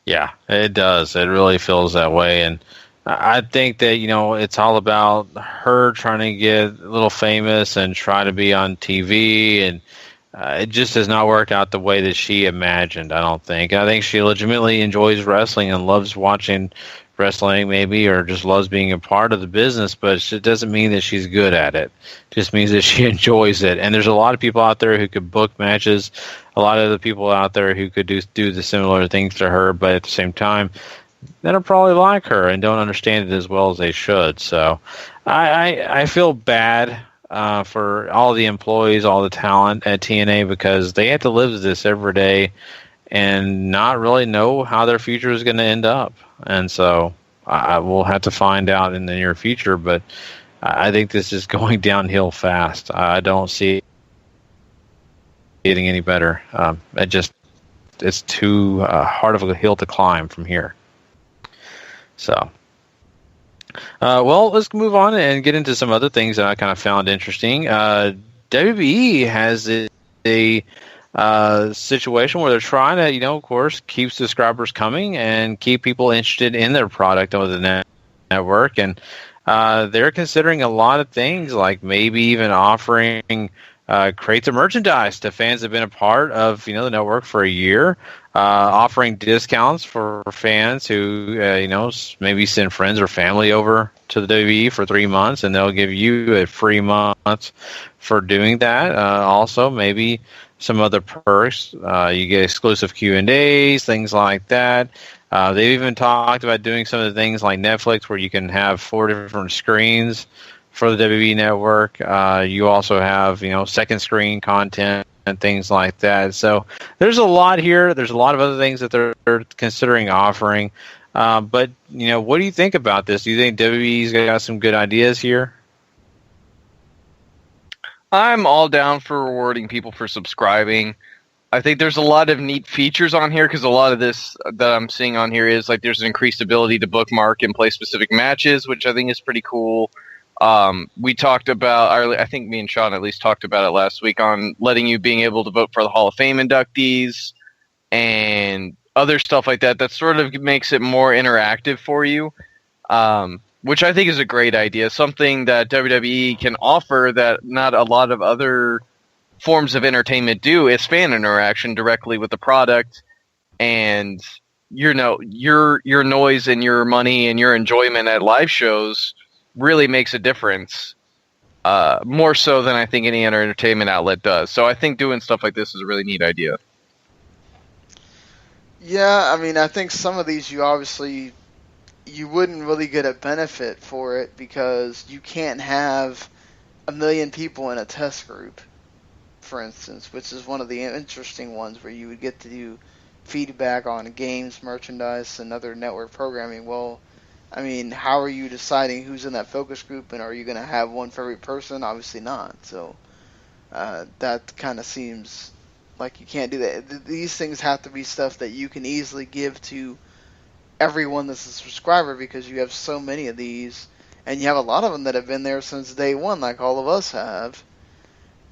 Yeah, it does. It really feels that way. And I think that, it's all about her trying to get a little famous and try to be on TV. And it just has not worked out the way that she imagined, I don't think. I think she legitimately enjoys wrestling and loves watching wrestling, maybe, or just loves being a part of the business, but it doesn't mean that she's good at it. It just means that she enjoys it. And there's a lot of people out there who could book matches, a lot of the people out there who could do the similar things to her, but at the same time, they don't probably like her and don't understand it as well as they should. So I feel bad for all the employees, all the talent at TNA, because they have to live this every day and not really know how their future is going to end up. And so I will have to find out in the near future, but I think this is going downhill fast. I don't see it getting any better. It's too hard of a hill to climb from here. So, well, let's move on and get into some other things that I kind of found interesting. WWE has a situation where they're trying to, of course, keep subscribers coming and keep people interested in their product over the network. And they're considering a lot of things, like maybe even offering crates of merchandise to fans that have been a part of, the network for a year, offering discounts for fans who, maybe send friends or family over to the WWE for 3 months, and they'll give you a free month for doing that. Also, maybe some other perks. You get exclusive Q&As, things like that. They've even talked about doing some of the things like Netflix, where you can have 4 different screens for the WWE network. You also have, second screen content and things like that. So there's a lot here. There's a lot of other things that they're considering offering. But, what do you think about this? Do you think WWE's got some good ideas here? I'm all down for rewarding people for subscribing. I think there's a lot of neat features on here, because a lot of this that I'm seeing on here is like there's an increased ability to bookmark and play specific matches, which I think is pretty cool. We talked about, I think me and Sean at least talked about it last week, on letting you being able to vote for the Hall of Fame inductees and other stuff like that. That sort of makes it more interactive for you, which I think is a great idea. Something that WWE can offer that not a lot of other forms of entertainment do is fan interaction directly with the product, and your noise and your money and your enjoyment at live shows really makes a difference, more so than I think any other entertainment outlet does. So I think doing stuff like this is a really neat idea. Yeah, I mean, I think some of these you wouldn't really get a benefit for it because you can't have 1 million people in a test group, for instance, which is one of the interesting ones where you would get to do feedback on games, merchandise, and other network programming. Well, I mean, how are you deciding who's in that focus group, and are you going to have one for every person? Obviously not. So that kind of seems like you can't do that. These things have to be stuff that you can easily give to everyone that's a subscriber because you have so many of these, and you have a lot of them that have been there since day one, like all of us have.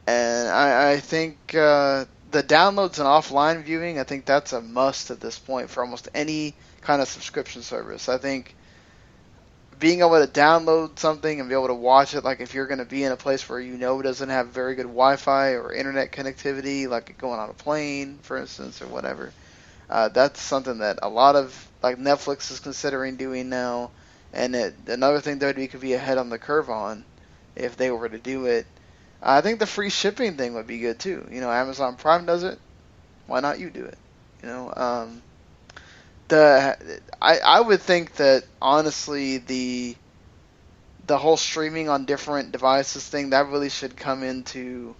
And I think the downloads and offline viewing, I think that's a must at this point for almost any kind of subscription service. I think being able to download something and be able to watch it, like if you're going to be in a place where you know it doesn't have very good Wi-Fi or internet connectivity, like going on a plane, for instance, or whatever, that's something that a lot of, like Netflix is considering doing now, and another thing WWE could be ahead on the curve on if they were to do it. I think the free shipping thing would be good too. You know, Amazon Prime does it. Why not you do it? You know, I would think that honestly the whole streaming on different devices thing, that really should come into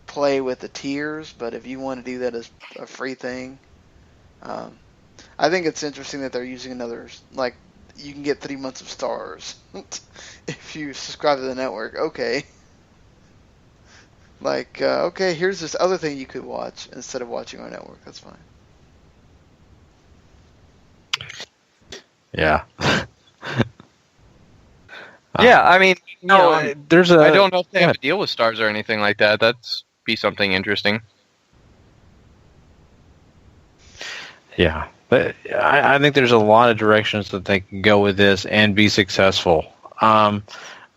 play with the tiers. But if you want to do that as a free thing, I think it's interesting that they're using another, like, you can get 3 months of Stars if you subscribe to the network. Okay. Like, okay, here's this other thing you could watch instead of watching our network. That's fine. Yeah. Yeah, I mean, no, there's I don't know if they have a deal with Stars or anything like that. That's be something interesting. Yeah, but I think there's a lot of directions that they can go with this and be successful.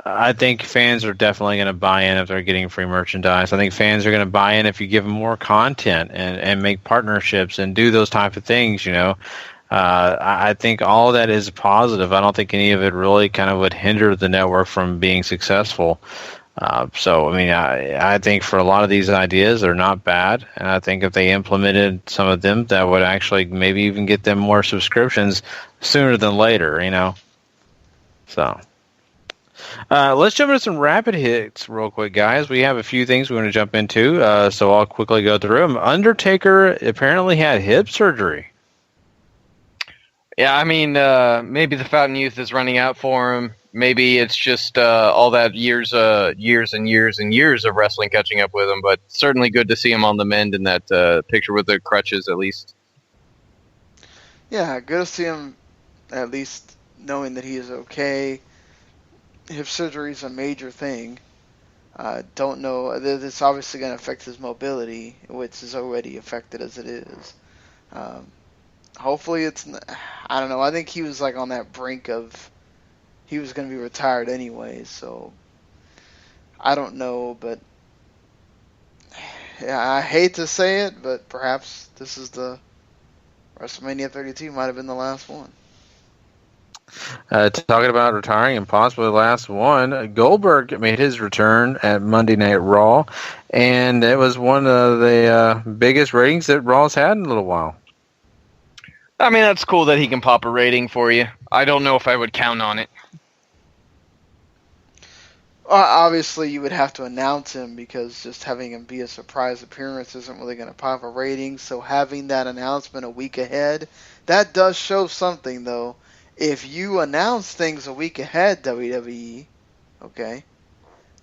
I think fans are definitely going to buy in if they're getting free merchandise. I think fans are going to buy in if you give them more content and make partnerships and do those type of things, you know. I think all of that is positive. I don't think any of it really kind of would hinder the network from being successful. So, I mean, I think for a lot of these ideas, they're not bad. And I think if they implemented some of them, that would actually maybe even get them more subscriptions sooner than later, you know. So, let's jump into some rapid hits real quick, guys. We have a few things we want to jump into, so I'll quickly go through them. Undertaker apparently had hip surgery. Yeah, I mean, maybe the fountain youth is running out for him. Maybe it's just all that years and years of wrestling catching up with him. But certainly good to see him on the mend in that picture with the crutches, at least. Yeah, good to see him at least knowing that he is okay. Hip surgery is a major thing. Don't know. It's obviously going to affect his mobility, which is already affected as it is. Hopefully it's, I don't know, I think he was like on that brink of, he was going to be retired anyway, so I don't know, but yeah, I hate to say it, but perhaps this is the WrestleMania 32 might have been the last one. Talking about retiring and possibly the last one, Goldberg made his return at Monday Night Raw, and it was one of the biggest ratings that Raw's had in a little while. I mean, that's cool that he can pop a rating for you. I don't know if I would count on it. Obviously, you would have to announce him because just having him be a surprise appearance isn't really going to pop a rating. So having that announcement a week ahead, that does show something, though. If you announce things a week ahead, WWE, okay,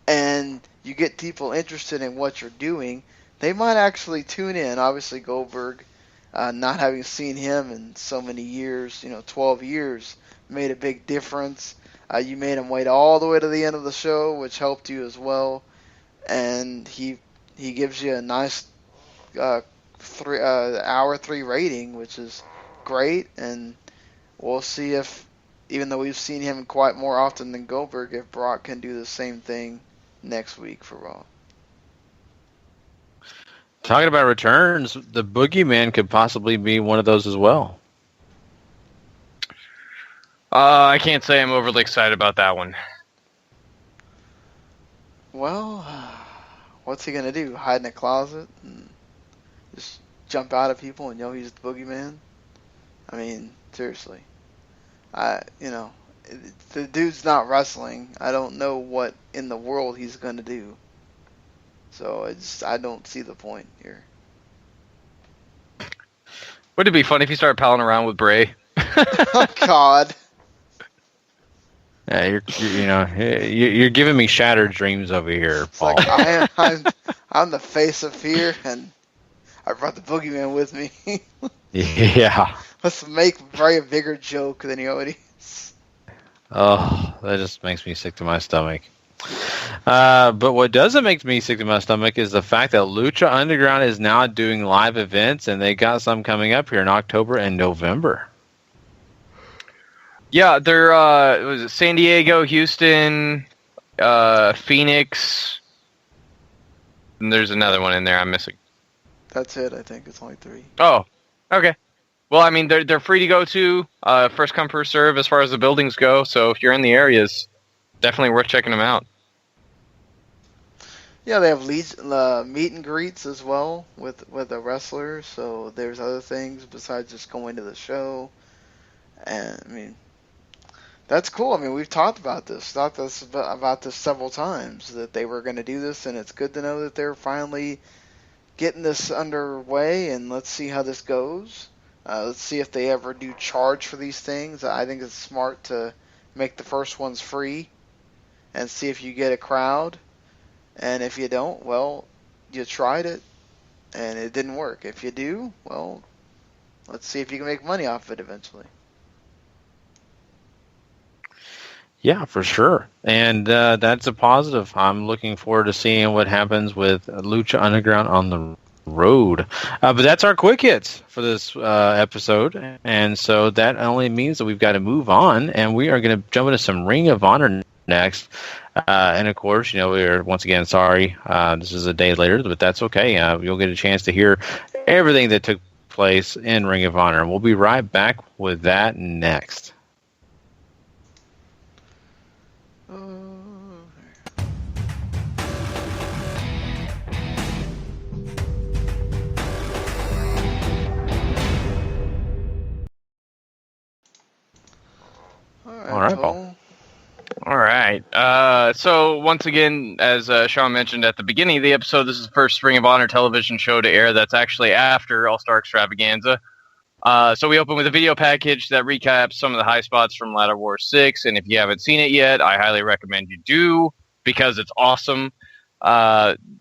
and you get people interested in what you're doing, they might actually tune in. Obviously, Goldberg, not having seen him in so many years, 12 years, made a big difference. You made him wait all the way to the end of the show, which helped you as well. And he gives you a nice hour 3 rating, which is great. And we'll see if, even though we've seen him quite more often than Goldberg, if Brock can do the same thing next week for Raw. Talking about returns, the Boogeyman could possibly be one of those as well. I can't say I'm overly excited about that one. Well, what's he gonna do? Hide in a closet and just jump out at people and yell he's the Boogeyman? I mean, seriously. The dude's not wrestling. I don't know what in the world he's gonna do. So I don't see the point here. Would it be fun if you started palling around with Bray? Oh God. Yeah, you're giving me shattered dreams over here, Paul. Like I'm the face of fear, and I brought the Boogeyman with me. Yeah. Let's make Bray a bigger joke than he already is. Oh, that just makes me sick to my stomach. But what doesn't make me sick to my stomach is the fact that Lucha Underground is now doing live events, and they got some coming up here in October and November. Yeah, they're was it San Diego, Houston, Phoenix, and there's another one in there I'm missing. That's it. I think it's only 3. Oh, okay. Well, I mean, they're free to go to, first come first serve as far as the buildings go. So if you're in the areas, definitely worth checking them out. Yeah, they have meet and greets as well with the wrestlers. So there's other things besides just going to the show. And I mean, that's cool. I mean, we've talked about this several times, that they were going to do this, and it's good to know that they're finally getting this underway. And let's see how this goes. Let's see if they ever do charge for these things. I think it's smart to make the first ones free and see if you get a crowd. And if you don't, well, you tried it and it didn't work. If you do, well, let's see if you can make money off it eventually. Yeah, for sure. And that's a positive. I'm looking forward to seeing what happens with Lucha Underground on the road. But that's our quick hits for this episode. And so that only means that we've got to move on, and we are going to jump into some Ring of Honor next. And of course, we're once again sorry. This is a day later, but that's okay. You'll get a chance to hear everything that took place in Ring of Honor. And we'll be right back with that next. All right, Paul. All right. So once again, as Sean mentioned at the beginning of the episode, this is the first Ring of Honor television show to air that's actually after All-Star Extravaganza. So we open with a video package that recaps some of the high spots from Ladder War 6, and if you haven't seen it yet, I highly recommend you do, because it's awesome.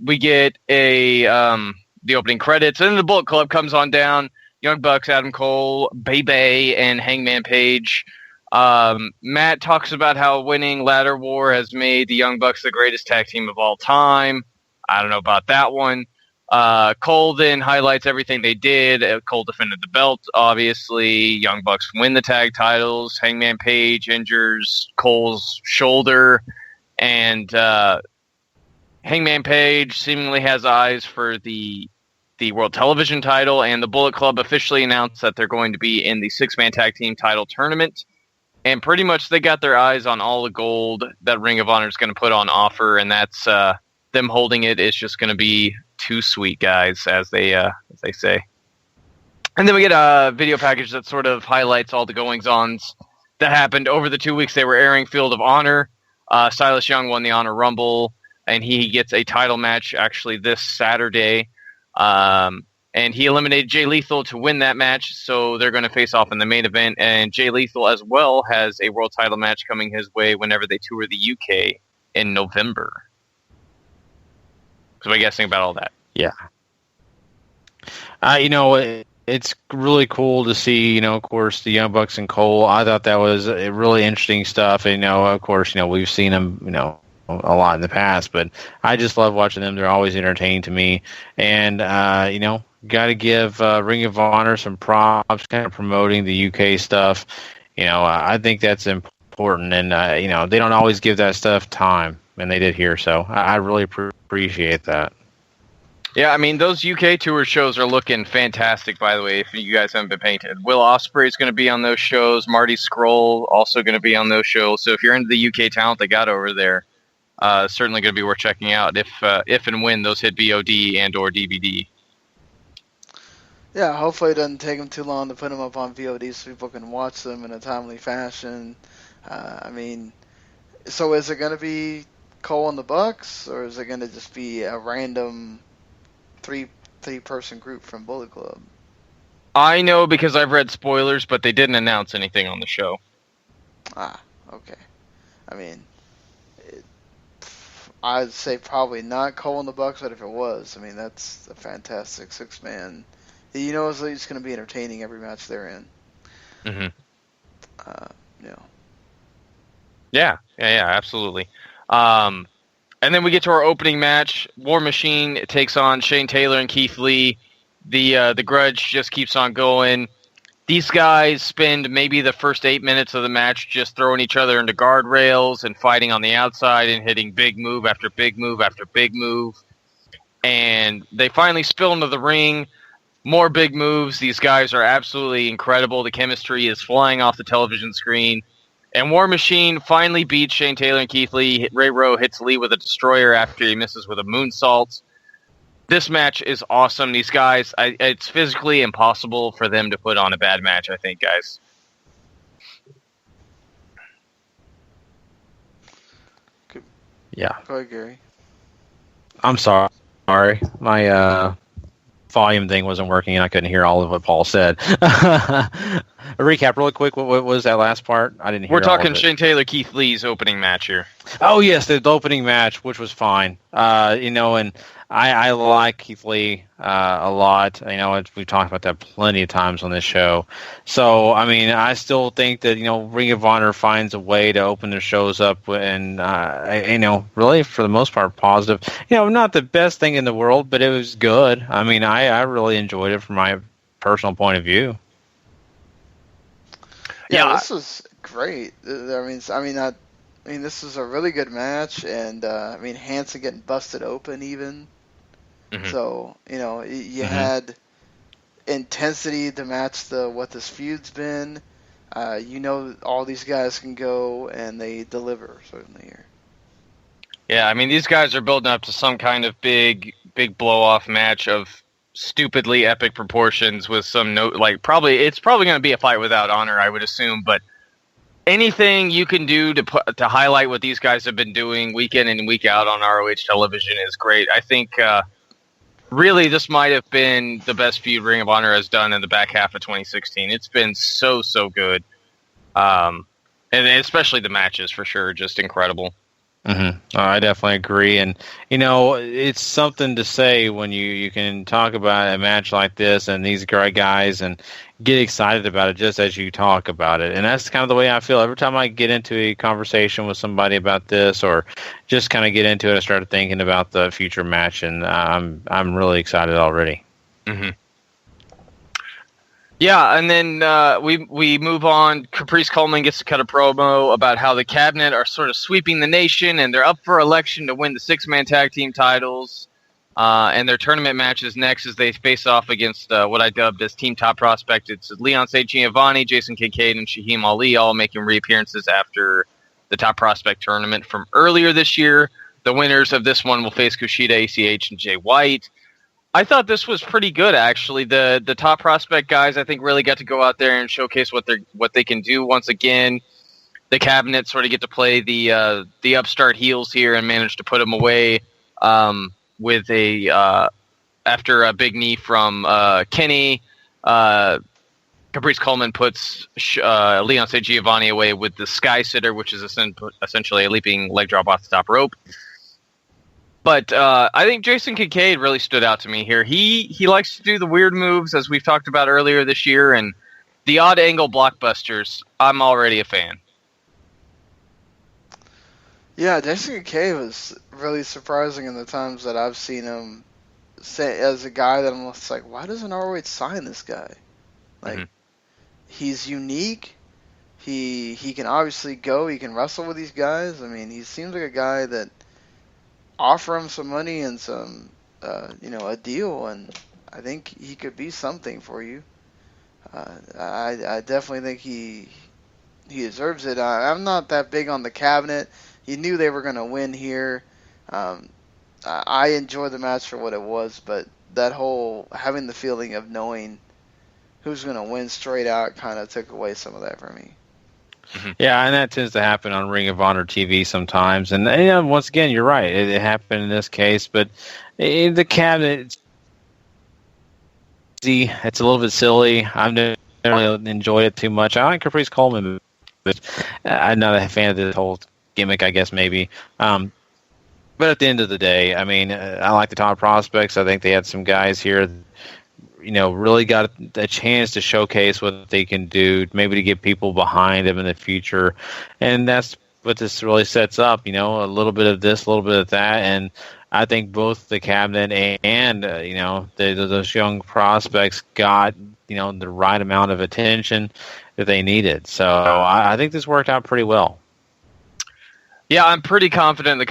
We get the opening credits, and then the Bullet Club comes on down. Young Bucks, Adam Cole, Bay, and Hangman Page. Matt talks about how winning Ladder War has made the Young Bucks the greatest tag team of all time. I don't know about that one. Cole then highlights everything they did. Cole defended the belt, obviously. Young Bucks win the tag titles. Hangman Page injures Cole's shoulder. And Hangman Page seemingly has eyes for the World Television title. And the Bullet Club officially announced that they're going to be in the 6-man tag team title tournament. And pretty much they got their eyes on all the gold that Ring of Honor is going to put on offer. And that's them holding it is just going to be too sweet, guys, as they say. And then we get a video package that sort of highlights all the goings-ons that happened over the 2 weeks they were airing Field of Honor. Silas Young won the Honor Rumble, and he gets a title match actually this Saturday. And he eliminated Jay Lethal to win that match, so they're going to face off in the main event. And Jay Lethal as well has a world title match coming his way whenever they tour the UK in November. So what are you guys think about all that? Yeah. it's really cool to see, of course, the Young Bucks and Cole. I thought that was really interesting stuff. And, of course, we've seen them, a lot in the past, but I just love watching them. They're always entertaining to me. And, got to give Ring of Honor some props, kind of promoting the UK stuff. I think that's important. And, they don't always give that stuff time, and they did here. So I really appreciate that. Yeah, I mean, those UK tour shows are looking fantastic, by the way, if you guys haven't been paying attention. Will Ospreay is going to be on those shows. Marty Scurll also going to be on those shows. So if you're into the UK talent they got over there, certainly going to be worth checking out if and when those hit VOD and or DVD. Yeah, hopefully it doesn't take them too long to put them up on VOD so people can watch them in a timely fashion. So is it going to be Cole and the Bucks, or is it going to just be a random three-person group from Bullet Club? I know because I've read spoilers, but they didn't announce anything on the show. Okay. I'd say probably not Cole and the Bucks, but if it was, that's a fantastic six-man. It's just going to be entertaining every match they're in. Mm-hmm. Yeah, absolutely. And then we get to our opening match. War Machine takes on Shane Taylor and Keith Lee. The grudge just keeps on going. These guys spend maybe the first 8 minutes of the match just throwing each other into guardrails and fighting on the outside and hitting big move after big move after big move. And they finally spill into the ring. More big moves. These guys are absolutely incredible. The chemistry is flying off the television screen. And War Machine finally beats Shane Taylor and Keith Lee. Ray Rowe hits Lee with a destroyer after he misses with a moonsault. This match is awesome. These guys, it's physically impossible for them to put on a bad match, I think, guys. Yeah. Go ahead, Gary. I'm sorry. My volume thing wasn't working and I couldn't hear all of what Paul said. A recap really quick. What was that last part? I didn't hear. We're talking Shane Taylor, Keith Lee's opening match here. Oh yes, the opening match, which was fine. And I like Keith Lee a lot. We've talked about that plenty of times on this show. So I still think that Ring of Honor finds a way to open their shows up, and really for the most part positive. Not the best thing in the world, but it was good. I really enjoyed it from my personal point of view. Yeah, this was great. This is a really good match, and Hanson getting busted open even. Mm-hmm. So you had intensity to match what this feud's been. All these guys can go, and they deliver certainly here. Yeah, these guys are building up to some kind of big blow off match of stupidly epic proportions with some it's probably going to be a fight without honor, I would assume, but anything you can do to highlight what these guys have been doing week in and week out on ROH television is great. I think really this might have been the best feud Ring of Honor has done in the back half of 2016. It's been so good, and especially the matches for sure, just incredible. Mm-hmm. I definitely agree, and it's something to say when you can talk about a match like this and these great guys and get excited about it just as you talk about it. And that's kind of the way I feel every time I get into a conversation with somebody about this, or just kind of get into it. I started thinking about the future match, and I'm really excited already. Mm-hmm. Yeah, and then we move on. Caprice Coleman gets to cut a promo about how the Cabinet are sort of sweeping the nation, and they're up for election to win the six-man tag team titles. And their tournament match is next as they face off against what I dubbed as Team Top Prospect. It's Leon St. Giovanni, Jason Kincaid, and Shaheem Ali all making reappearances after the Top Prospect tournament from earlier this year. The winners of this one will face Kushida, ACH, and Jay White. I thought this was pretty good, actually. The Top Prospect guys, I think, really got to go out there and showcase what they can do once again. The Cabinet sort of get to play the upstart heels here and manage to put them away with after a big knee from Kenny. Caprice Coleman puts Leon St. Giovanni away with the Sky Sitter, which is essentially a leaping leg drop off the top rope. But I think Jason Kincaid really stood out to me here. He likes to do the weird moves, as we've talked about earlier this year, and the odd angle blockbusters. I'm already a fan. Yeah, Jason Kincaid was really surprising in the times that I've seen him say, as a guy that I'm just like, why doesn't ROH sign this guy? Like, he's unique. He can obviously go. He can wrestle with these guys. I mean, he seems like a guy that offer him some money and some, a deal, and I think he could be something for you. I definitely think he deserves it. I'm not that big on the cabinet. You knew they were going to win here. I enjoyed the match for what it was, but that whole having the feeling of knowing who's going to win straight out kind of took away some of that for me. Yeah, and that tends to happen on Ring of Honor TV sometimes. And once again, you're right. It happened in this case, but in the cabinet, it's a little bit silly. I've never really enjoyed it too much. I like Caprice Coleman, but I'm not a fan of this whole gimmick, I guess, maybe. But at the end of the day, I mean, I like the top prospects. I think they had some guys here really got a chance to showcase what they can do, maybe to get people behind them in the future. And that's what this really sets up, a little bit of this, a little bit of that. And I think both the cabinet and those young prospects got, the right amount of attention that they needed. So I think this worked out pretty well. Yeah, I'm pretty confident the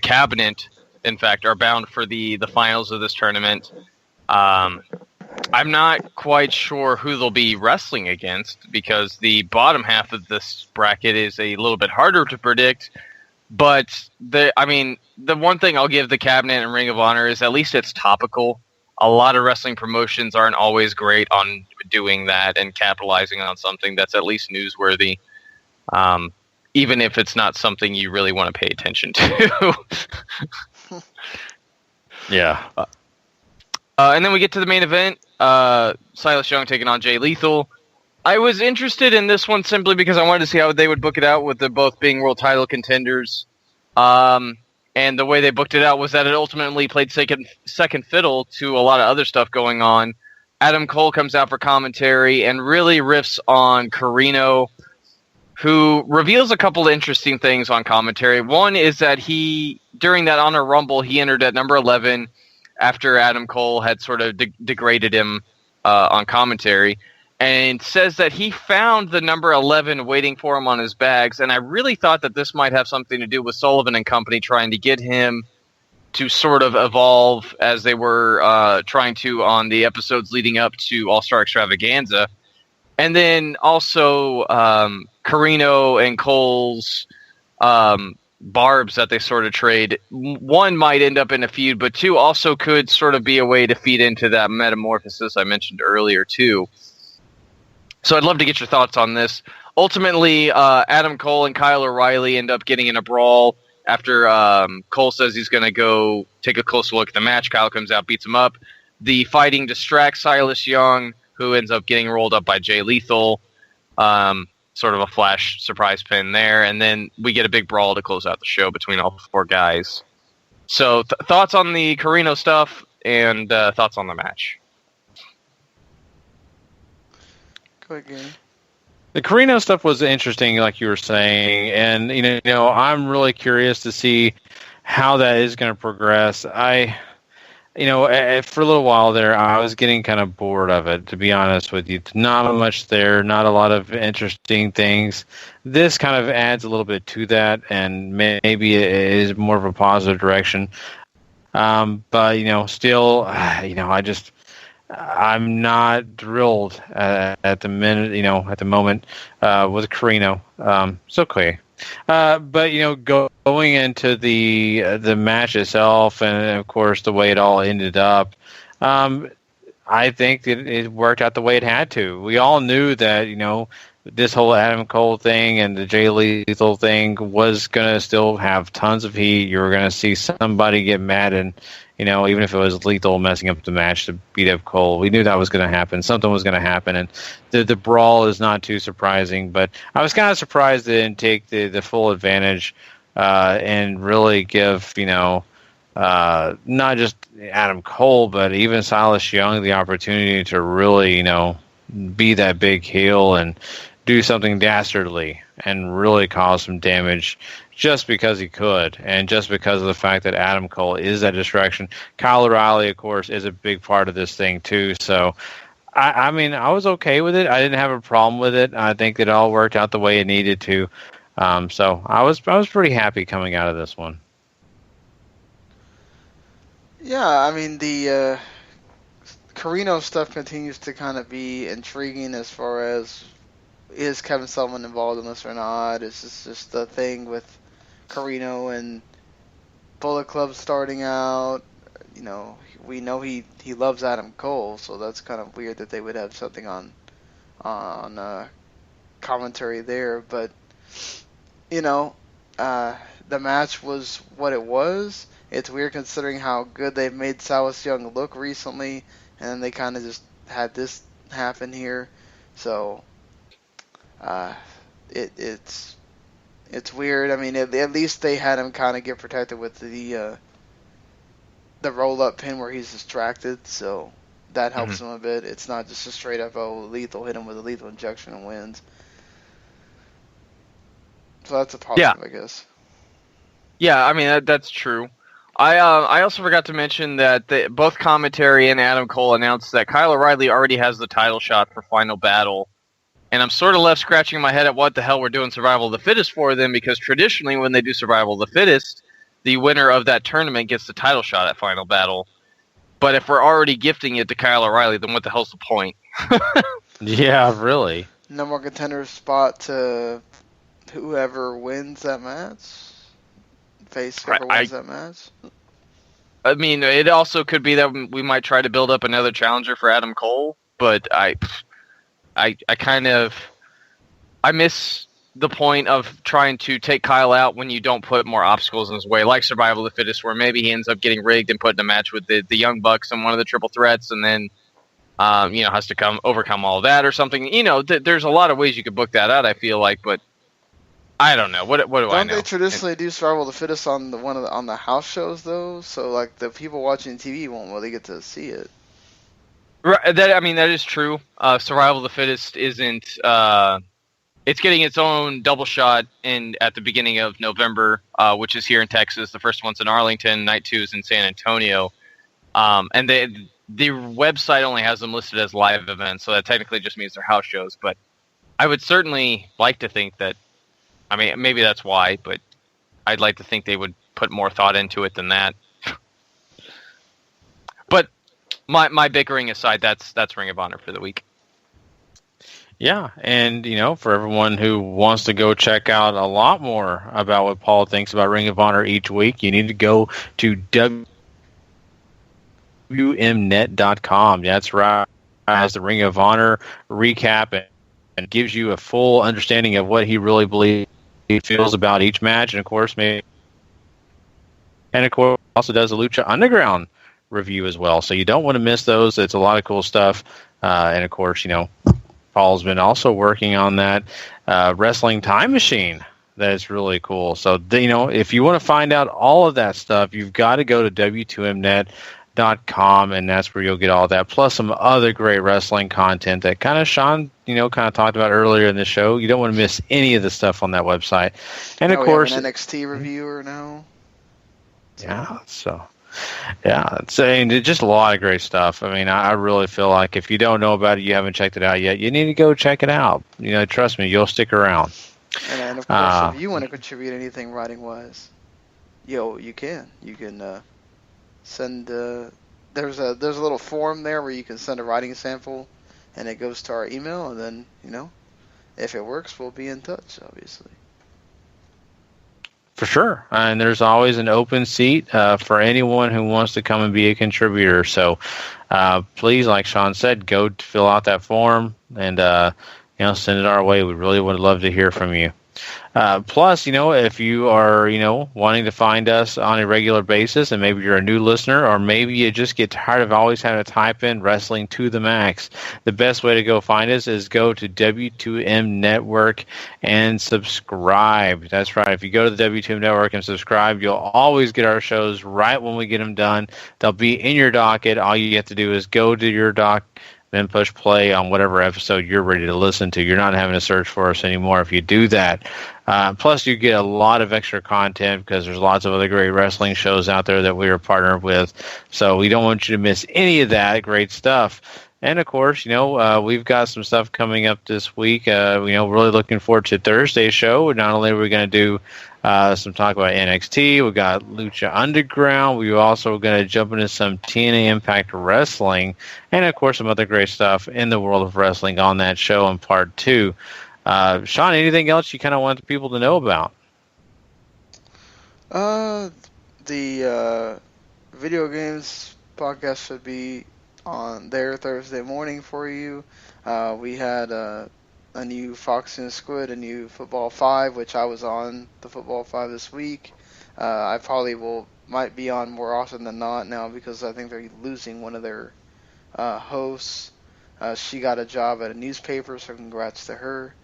cabinet, in fact, are bound for the finals of this tournament. I'm not quite sure who they'll be wrestling against, because the bottom half of this bracket is a little bit harder to predict. But the one thing I'll give the cabinet and Ring of Honor is at least it's topical. A lot of wrestling promotions aren't always great on doing that and capitalizing on something that's at least newsworthy. Even if it's not something you really want to pay attention to. Yeah. And then we get to the main event. Silas Young taking on Jay Lethal. I was interested in this one simply because I wanted to see how they would book it out with them both being world title contenders. And the way they booked it out was that it ultimately played second fiddle to a lot of other stuff going on. Adam Cole comes out for commentary and really riffs on Carino, who reveals a couple of interesting things on commentary. One is that during that Honor Rumble, he entered at number 11 after Adam Cole had sort of degraded him on commentary, and says that he found the number 11 waiting for him on his bags. And I really thought that this might have something to do with Sullivan and company trying to get him to sort of evolve as they were trying to on the episodes leading up to All-Star Extravaganza. And then also Carino and Cole's barbs that they sort of trade. One might end up in a feud, but two also could sort of be a way to feed into that metamorphosis I mentioned earlier too. So I'd love to get your thoughts on this. Ultimately, Adam Cole and Kyle O'Reilly end up getting in a brawl after Cole says he's going to go take a closer look at the match. Kyle comes out, beats him up. The fighting distracts Silas Young, who ends up getting rolled up by Jay Lethal. Sort of a flash surprise pin there. And then we get a big brawl to close out the show between all four guys. So thoughts on the Carino stuff and thoughts on the match? Go ahead, Gary. The Carino stuff was interesting, like you were saying. And, I'm really curious to see how that is going to progress. For a little while there, I was getting kind of bored of it, to be honest with you. Not much there, not a lot of interesting things. This kind of adds a little bit to that, and maybe it is more of a positive direction. But, still, I'm not thrilled at the moment with Carino. It's okay. But going into the match itself, and of course the way it all ended up, I think that it worked out the way it had to. We all knew that this whole Adam Cole thing and the Jay Lethal thing was going to still have tons of heat. You were going to see somebody get mad, and even if it was Lethal messing up the match to beat up Cole, we knew that was going to happen. Something was going to happen, and the brawl is not too surprising. But I was kind of surprised they didn't take the full advantage and really give, not just Adam Cole, but even Silas Young the opportunity to really, be that big heel and do something dastardly and really cause some damage just because he could, and just because of the fact that Adam Cole is that distraction. Kyle O'Reilly, of course, is a big part of this thing too. So, I was okay with it. I didn't have a problem with it. I think it all worked out the way it needed to. So I was pretty happy coming out of this one. Yeah, I mean, the Carino stuff continues to kind of be intriguing as far as is Kevin Sullivan involved in this or not. Is this just the thing with Carino and Bullet Club starting out? We know he loves Adam Cole, so that's kind of weird that they would have something on commentary there. But the match was what it was. It's weird considering how good they've made Silas Young look recently, and they kind of just had this happen here. So it's weird. I mean, at least they had him kind of get protected with the roll-up pin where he's distracted, so that helps him a bit. It's not just a straight-up, lethal, hit him with a lethal injection and wins. So that's a positive, I guess. Yeah, I mean, that's true. I also forgot to mention that both commentary and Adam Cole announced that Kyle O'Reilly already has the title shot for Final Battle. And I'm sort of left scratching my head at what the hell we're doing Survival of the Fittest for then, because traditionally when they do Survival of the Fittest, the winner of that tournament gets the title shot at Final Battle. But if we're already gifting it to Kyle O'Reilly, then what the hell's the point? Yeah, really. No more contender spot to whoever wins that match? Face whoever wins that match? I mean, it also could be that we might try to build up another challenger for Adam Cole, but I miss the point of trying to take Kyle out when you don't put more obstacles in his way, like Survival of the Fittest, where maybe he ends up getting rigged and put in a match with the Young Bucks and one of the triple threats, and then has to overcome all that or something. There's a lot of ways you could book that out, I feel like, but I don't know. What do I know? Don't they traditionally do Survival of the Fittest on on the house shows though? So like the people watching TV won't really get to see it. Right, that is true. Survival of the Fittest isn't. It's getting its own double shot at the beginning of November, which is here in Texas. The first one's in Arlington. Night 2 is in San Antonio. And the website only has them listed as live events, so that technically just means they're house shows. But I would certainly like to think that. I mean, maybe that's why, but I'd like to think they would put more thought into it than that. But my bickering aside, that's Ring of Honor for the week. Yeah, and for everyone who wants to go check out a lot more about what Paul thinks about Ring of Honor each week, you need to go to WMNet.com. That's right, as the Ring of Honor recap and gives you a full understanding of what he really believes he feels about each match, and of course also does a Lucha Underground review as well. So you don't want to miss those. It's a lot of cool stuff, and of course, Paul's been also working on that Wrestling Time Machine. That is really cool. So, if you want to find out all of that stuff, you've got to go to W2Mnet.com, and that's where you'll get all that, plus some other great wrestling content that Sean, talked about earlier in the show. You don't want to miss any of the stuff on that website. And, of course, an NXT reviewer now. It's just a lot of great stuff. I mean, I really feel like if you don't know about it, you haven't checked it out yet, you need to go check it out. Trust me, you'll stick around. And of course, if you want to contribute anything writing-wise, you can. You can send. There's a little form there where you can send a writing sample, and it goes to our email, and then if it works, we'll be in touch. Obviously. For sure. And there's always an open seat for anyone who wants to come and be a contributor. So please, like Sean said, go fill out that form and send it our way. We really would love to hear from you. Plus, if you are, wanting to find us on a regular basis, and maybe you're a new listener, or maybe you just get tired of always having to type in Wrestling to the Max, the best way to go find us is go to W2M Network and subscribe. That's right. If you go to the W2M Network and subscribe, you'll always get our shows right when we get them done. They'll be in your docket. All you have to do is go to your dock, then push play on whatever episode you're ready to listen to. You're not having to search for us anymore if you do that. Plus, you get a lot of extra content because there's lots of other great wrestling shows out there that we are partnered with. So we don't want you to miss any of that great stuff. And, of course, we've got some stuff coming up this week. Really looking forward to Thursday's show. Not only are we going to do some talk about NXT, we got Lucha Underground. We're also going to jump into some TNA Impact Wrestling, and of course some other great stuff in the world of wrestling on that show in part 2. Sean, anything else you kind of want people to know about? The video games podcast should be on there Thursday morning for you. We had a new Fox and Squid, a new Football 5, which I was on the Football 5 this week. I probably might be on more often than not now because I think they're losing one of their hosts. She got a job at a newspaper, so congrats to her.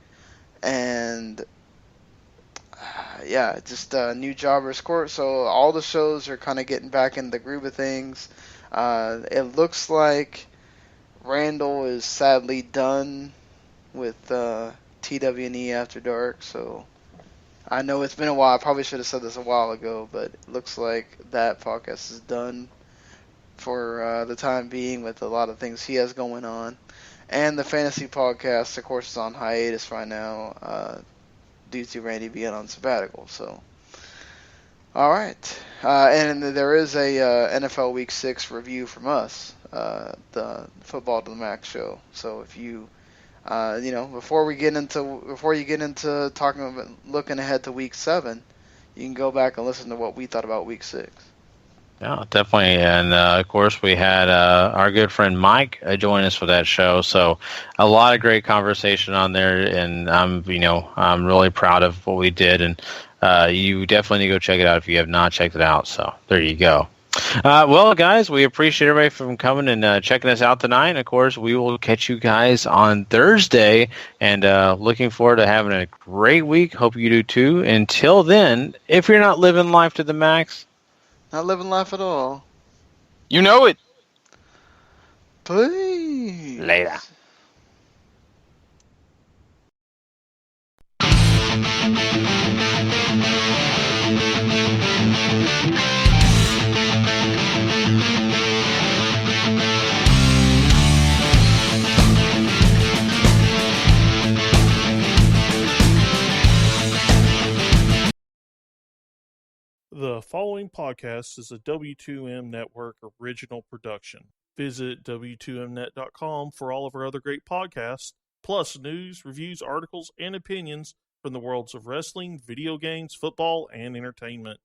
And just a new jobber's court. So all the shows are kind of getting back in the groove of things. It looks like Randall is sadly done with TWNE After Dark, so I know it's been a while. I probably should have said this a while ago, but it looks like that podcast is done for the time being with a lot of things he has going on. And the fantasy podcast, of course, is on hiatus right now due to Randy being on sabbatical. So, all right. And there is a NFL Week 6 review from us, the Football to the Max show. So if you before you get into talking about looking ahead to Week 7, you can go back and listen to what we thought about Week 6. Yeah, definitely. And of course, we had our good friend Mike join us for that show. So a lot of great conversation on there, and I'm really proud of what we did. And you definitely need to go check it out if you have not checked it out. So there you go. Well, guys, we appreciate everybody from coming and checking us out tonight. And, of course, we will catch you guys on Thursday. And looking forward to having a great week. Hope you do, too. Until then, if you're not living life to the max. Not living life at all. You know it. Please. Later. The following podcast is a W2M Network original production. Visit W2Mnet.com for all of our other great podcasts, plus news, reviews, articles, and opinions from the worlds of wrestling, video games, football, and entertainment.